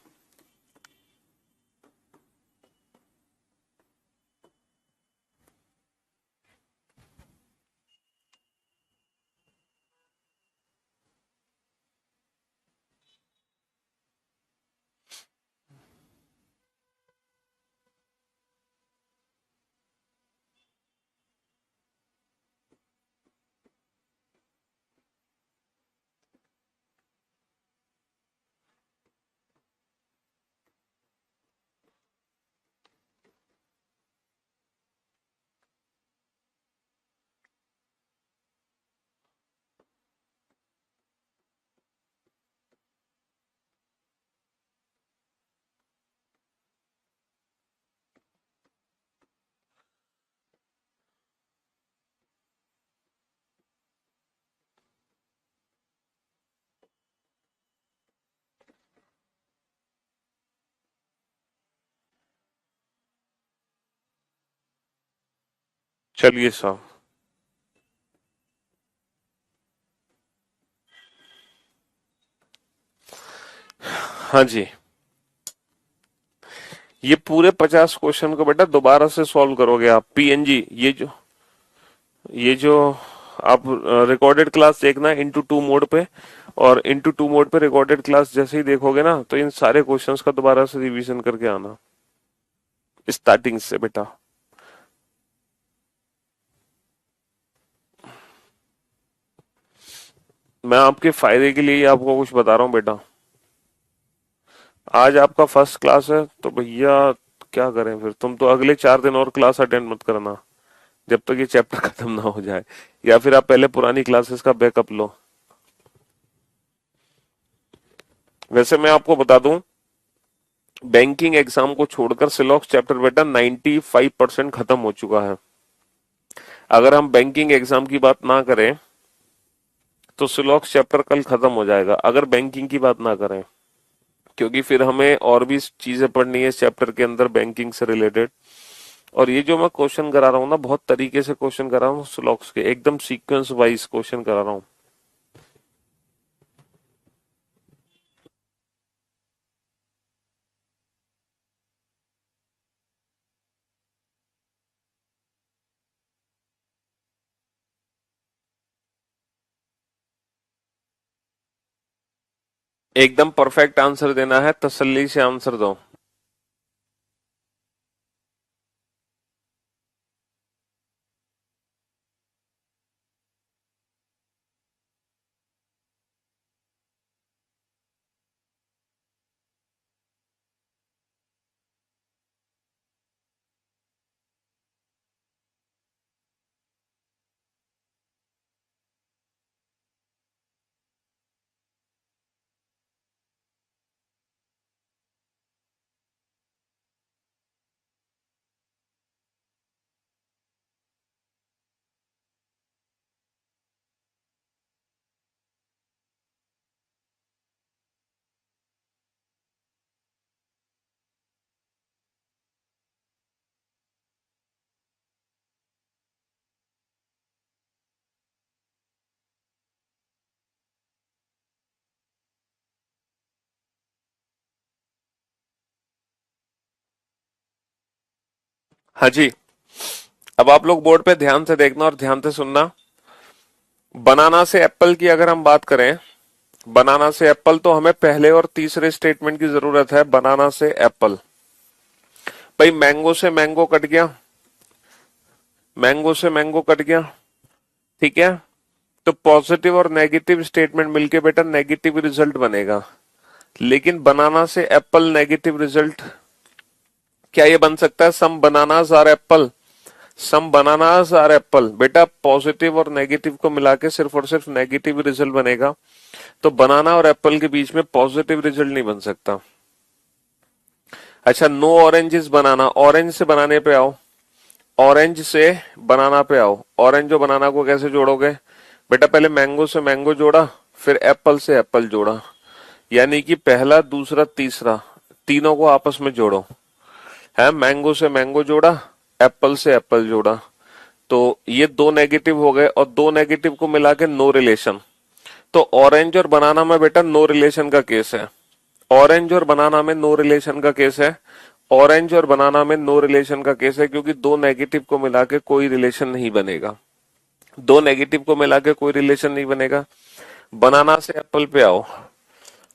चलिए साहब। हाँ जी, ये पूरे 50 क्वेश्चन को बेटा दोबारा से सॉल्व करोगे आप। पीएनजी, ये जो आप रिकॉर्डेड क्लास देखना इंटू टू मोड पे, और इंटू टू मोड पे रिकॉर्डेड क्लास जैसे ही देखोगे ना, तो इन सारे क्वेश्चंस का दोबारा से रिवीजन करके आना स्टार्टिंग से बेटा। मैं आपके फायदे के लिए ही आपको कुछ बता रहा हूँ बेटा। आज आपका फर्स्ट क्लास है तो भैया क्या करें फिर, तुम तो अगले 4 दिन और क्लास अटेंड मत करना जब तक ये चैप्टर खत्म ना हो जाए, या फिर आप पहले पुरानी क्लासेस का बैकअप लो। वैसे मैं आपको बता दूं, बैंकिंग एग्जाम को छोड़कर सिलॉक्स चैप्टर बेटा 95% खत्म हो चुका है। अगर हम बैंकिंग एग्जाम की बात ना करें तो सिलॉक्स चैप्टर कल खत्म हो जाएगा, अगर बैंकिंग की बात ना करें, क्योंकि फिर हमें और भी चीजें पढ़नी है इस चैप्टर के अंदर बैंकिंग से रिलेटेड। और ये जो मैं क्वेश्चन करा रहा हूँ ना, बहुत तरीके से क्वेश्चन करा रहा हूँ सिलॉक्स के, एकदम सीक्वेंस वाइज क्वेश्चन करा रहा हूँ। एकदम परफेक्ट आंसर देना है, तसल्ली से आंसर दो। हाँ जी, अब आप लोग बोर्ड पे ध्यान से देखना और ध्यान से सुनना। बनाना से एप्पल की अगर हम बात करें, बनाना से एप्पल, तो हमें पहले और तीसरे स्टेटमेंट की जरूरत है। बनाना से एप्पल, भाई मैंगो से मैंगो कट गया, मैंगो से मैंगो कट गया, ठीक है। तो पॉजिटिव और नेगेटिव स्टेटमेंट मिलके बेटा नेगेटिव रिजल्ट बनेगा। लेकिन बनाना से एप्पल नेगेटिव रिजल्ट, क्या ये बन सकता है some bananas are apple? Some bananas are apple, बेटा पॉजिटिव और नेगेटिव को मिला के सिर्फ और सिर्फ नेगेटिव रिजल्ट बनेगा। तो बनाना और एप्पल के बीच में पॉजिटिव रिजल्ट नहीं बन सकता। अच्छा, no orange is banana, orange से बनाने पे आओ, ऑरेंज से बनाना पे आओ। ऑरेंज और बनाना को कैसे जोड़ोगे बेटा? पहले मैंगो से मैंगो जोड़ा, फिर एप्पल से एप्पल जोड़ा, यानी कि पहला दूसरा तीसरा तीनों को आपस में जोड़ो। है, मैंगो से मैंगो जोड़ा, एप्पल से एप्पल जोड़ा, तो ये दो नेगेटिव हो गए, और दो नेगेटिव को मिला के नो रिलेशन। तो ऑरेंज और बनाना में बेटा नो रिलेशन का केस है। ऑरेंज और बनाना में नो रिलेशन का केस है। ऑरेंज और बनाना में नो रिलेशन का केस है, क्योंकि दो नेगेटिव को मिला के कोई रिलेशन नहीं बनेगा। दो नेगेटिव को मिला के कोई रिलेशन नहीं बनेगा। बनाना से एप्पल पे आओ।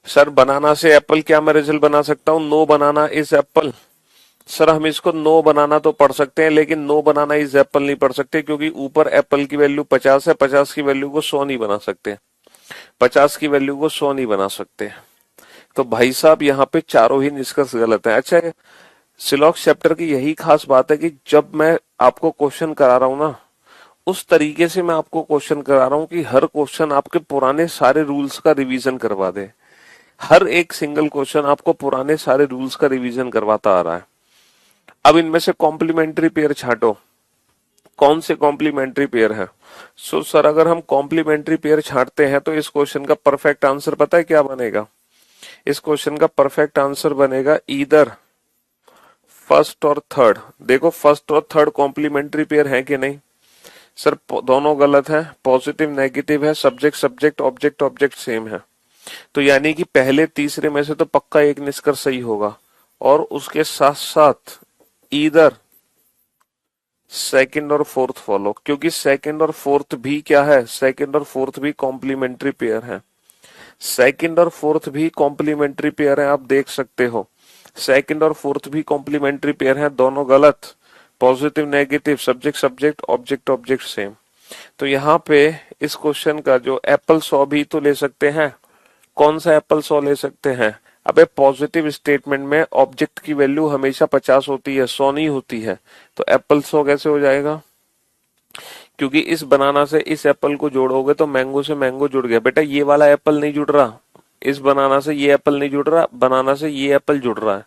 सर बनाना से एप्पल क्या मैं रिजल्ट बना सकता हूं? No banana is apple. Sir हम इसको नो बनाना तो पढ़ सकते हैं, लेकिन नो बनाना इज एप्पल नहीं पढ़ सकते, क्योंकि ऊपर एप्पल की वैल्यू 50 है, 50 की वैल्यू को 100 नहीं बना सकते, 50 की वैल्यू को 100 नहीं बना सकते। तो भाई साहब यहाँ पे चारों ही निष्कर्ष गलत है। अच्छा, सिलॉक्स चैप्टर की यही खास बात है कि जब मैं आपको क्वेश्चन करा रहा हूं ना, उस तरीके से मैं आपको क्वेश्चन करा रहा हूं कि हर क्वेश्चन आपके पुराने सारे रूल्स का रिवीजन करवा दे। हर एक सिंगल क्वेश्चन आपको पुराने सारे रूल्स का रिवीजन करवाता आ रहा है। अब इनमें से कॉम्प्लीमेंट्री पेयर छांटो, कौन से कॉम्प्लीमेंट्री पेयर है? सर अगर हम कॉम्प्लीमेंट्री पेयर छांटते हैं तो इस क्वेश्चन का परफेक्ट आंसर पता है क्या बनेगा? इस क्वेश्चन का परफेक्ट आंसर बनेगा ईदर फर्स्ट और थर्ड। देखो फर्स्ट और थर्ड कॉम्प्लीमेंट्री पेयर है कि नहीं? सर दोनों गलत है, पॉजिटिव नेगेटिव है, subject subject object object same है। तो यानी कि पहले तीसरे में से तो पक्का एक निष्कर्ष सही होगा, और उसके साथ साथ इधर सेकंड और फोर्थ फॉलो, क्योंकि सेकंड और फोर्थ भी क्या है, सेकंड और फोर्थ भी कॉम्प्लीमेंट्री पेयर है। सेकंड और फोर्थ भी कॉम्प्लीमेंट्री पेयर है, आप देख सकते हो। सेकंड और फोर्थ भी कॉम्प्लीमेंट्री पेयर है, दोनों गलत। Positive negative, subject subject, object object same. तो यहाँ पे इस क्वेश्चन का जो एप्पल 100 भी तो ले सकते हैं। कौन सा एप्पल 100 ले सकते हैं? अबे पॉजिटिव स्टेटमेंट में ऑब्जेक्ट की वैल्यू हमेशा 50 होती है, 100 नहीं होती है। तो एप्पल 100 कैसे हो जाएगा? क्योंकि इस बनाना से इस एप्पल को जोड़ोगे तो मैंगो से मैंगो जुड़ गया। बेटा ये वाला एप्पल नहीं जुड़ रहा, इस बनाना से ये एप्पल नहीं जुड़ रहा, बनाना से ये एप्पल जुड़ रहा है,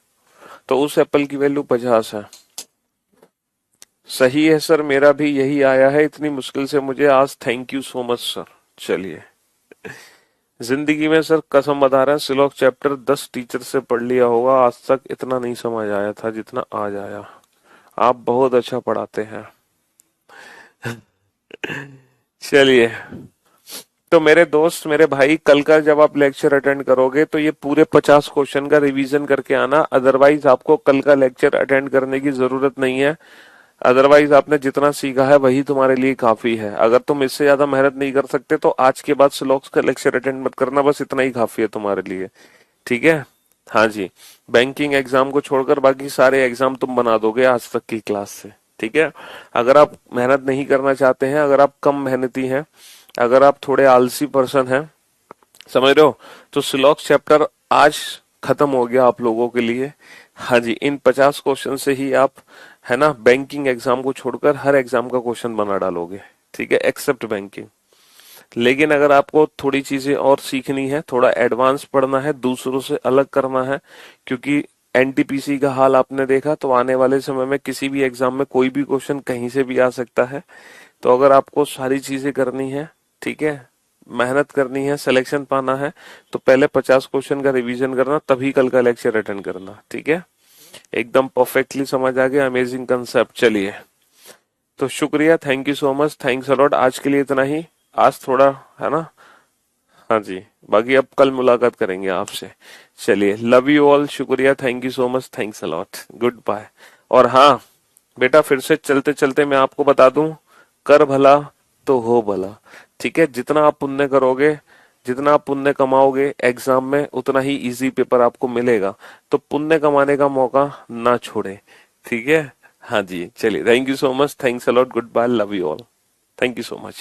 तो उस एप्पल की वैल्यू 50 है। सही है सर, मेरा भी यही आया है इतनी मुश्किल से मुझे आज। Thank you so much sir. चलिए, जिंदगी में सर कसम बता रहे हैं, सिलॉक चैप्टर 10 टीचर से पढ़ लिया होगा, आज तक इतना नहीं समझ आया था जितना आज आया। आप बहुत अच्छा पढ़ाते हैं। चलिए, तो मेरे दोस्त, मेरे भाई, कल का जब आप लेक्चर अटेंड करोगे तो ये पूरे 50 क्वेश्चन का रिवीजन करके आना, अदरवाइज आपको कल का लेक्चर अटेंड करने की जरूरत नहीं है। अदरवाइज आपने जितना सीखा है वही तुम्हारे लिए काफी है। अगर तुम इससे ज्यादा मेहनत नहीं कर सकते तो आज के बाद स्लॉक्स का लेक्चर अटेंड मत करना, बस इतना ही काफी है तुम्हारे लिए। ठीक है? हाँ जी, बैंकिंग एग्जाम को छोड़कर बाकी सारे एग्जाम तुम बना दोगे आज तक की क्लास से। ठीक है? अगर आप मेहनत नहीं करना चाहते हैं, अगर आप कम मेहनती हैं, अगर आप थोड़े आलसी पर्सन हैं, समझ रहे हो, तो सिलॉक्स चैप्टर आज खत्म हो गया आप लोगों के लिए। हाँ जी, इन 50 क्वेश्चन से ही आप, है ना, बैंकिंग एग्जाम को छोड़कर हर एग्जाम का क्वेश्चन बना डालोगे। ठीक है? Except banking. लेकिन अगर आपको थोड़ी चीजें और सीखनी है, थोड़ा एडवांस पढ़ना है, दूसरों से अलग करना है, क्योंकि एनटीपीसी का हाल आपने देखा, तो आने वाले समय में किसी भी एग्जाम में कोई भी क्वेश्चन कहीं से भी आ सकता है। तो अगर आपको सारी चीजें करनी है, ठीक है, मेहनत करनी है, सिलेक्शन पाना है, तो पहले 50 क्वेश्चन का रिवीजन करना, तभी कल का लेक्चर अटेंड करना। ठीक है? एकदम परफेक्टली समझ आ गया, अमेजिंग कंसेप्ट। चलिए, तो शुक्रिया, thank you so much, thanks allot. आज के लिए इतना ही, आज थोड़ा, है ना। हाँ जी, बाकी अब कल मुलाकात करेंगे आपसे। चलिए, लव यू ऑल, शुक्रिया, thank you so much, thanks a lot, good bye. और हाँ बेटा, फिर से चलते चलते मैं आपको बता दूं, कर भला तो हो भला। ठीक है? जितना आप पुण्य करोगे, जितना आप पुण्य कमाओगे एग्जाम में, उतना ही इजी पेपर आपको मिलेगा। तो पुण्य कमाने का मौका ना छोड़े। ठीक है? हाँ जी, चलिए, thank you so much, thanks a lot, good bye, love you all, thank you so much.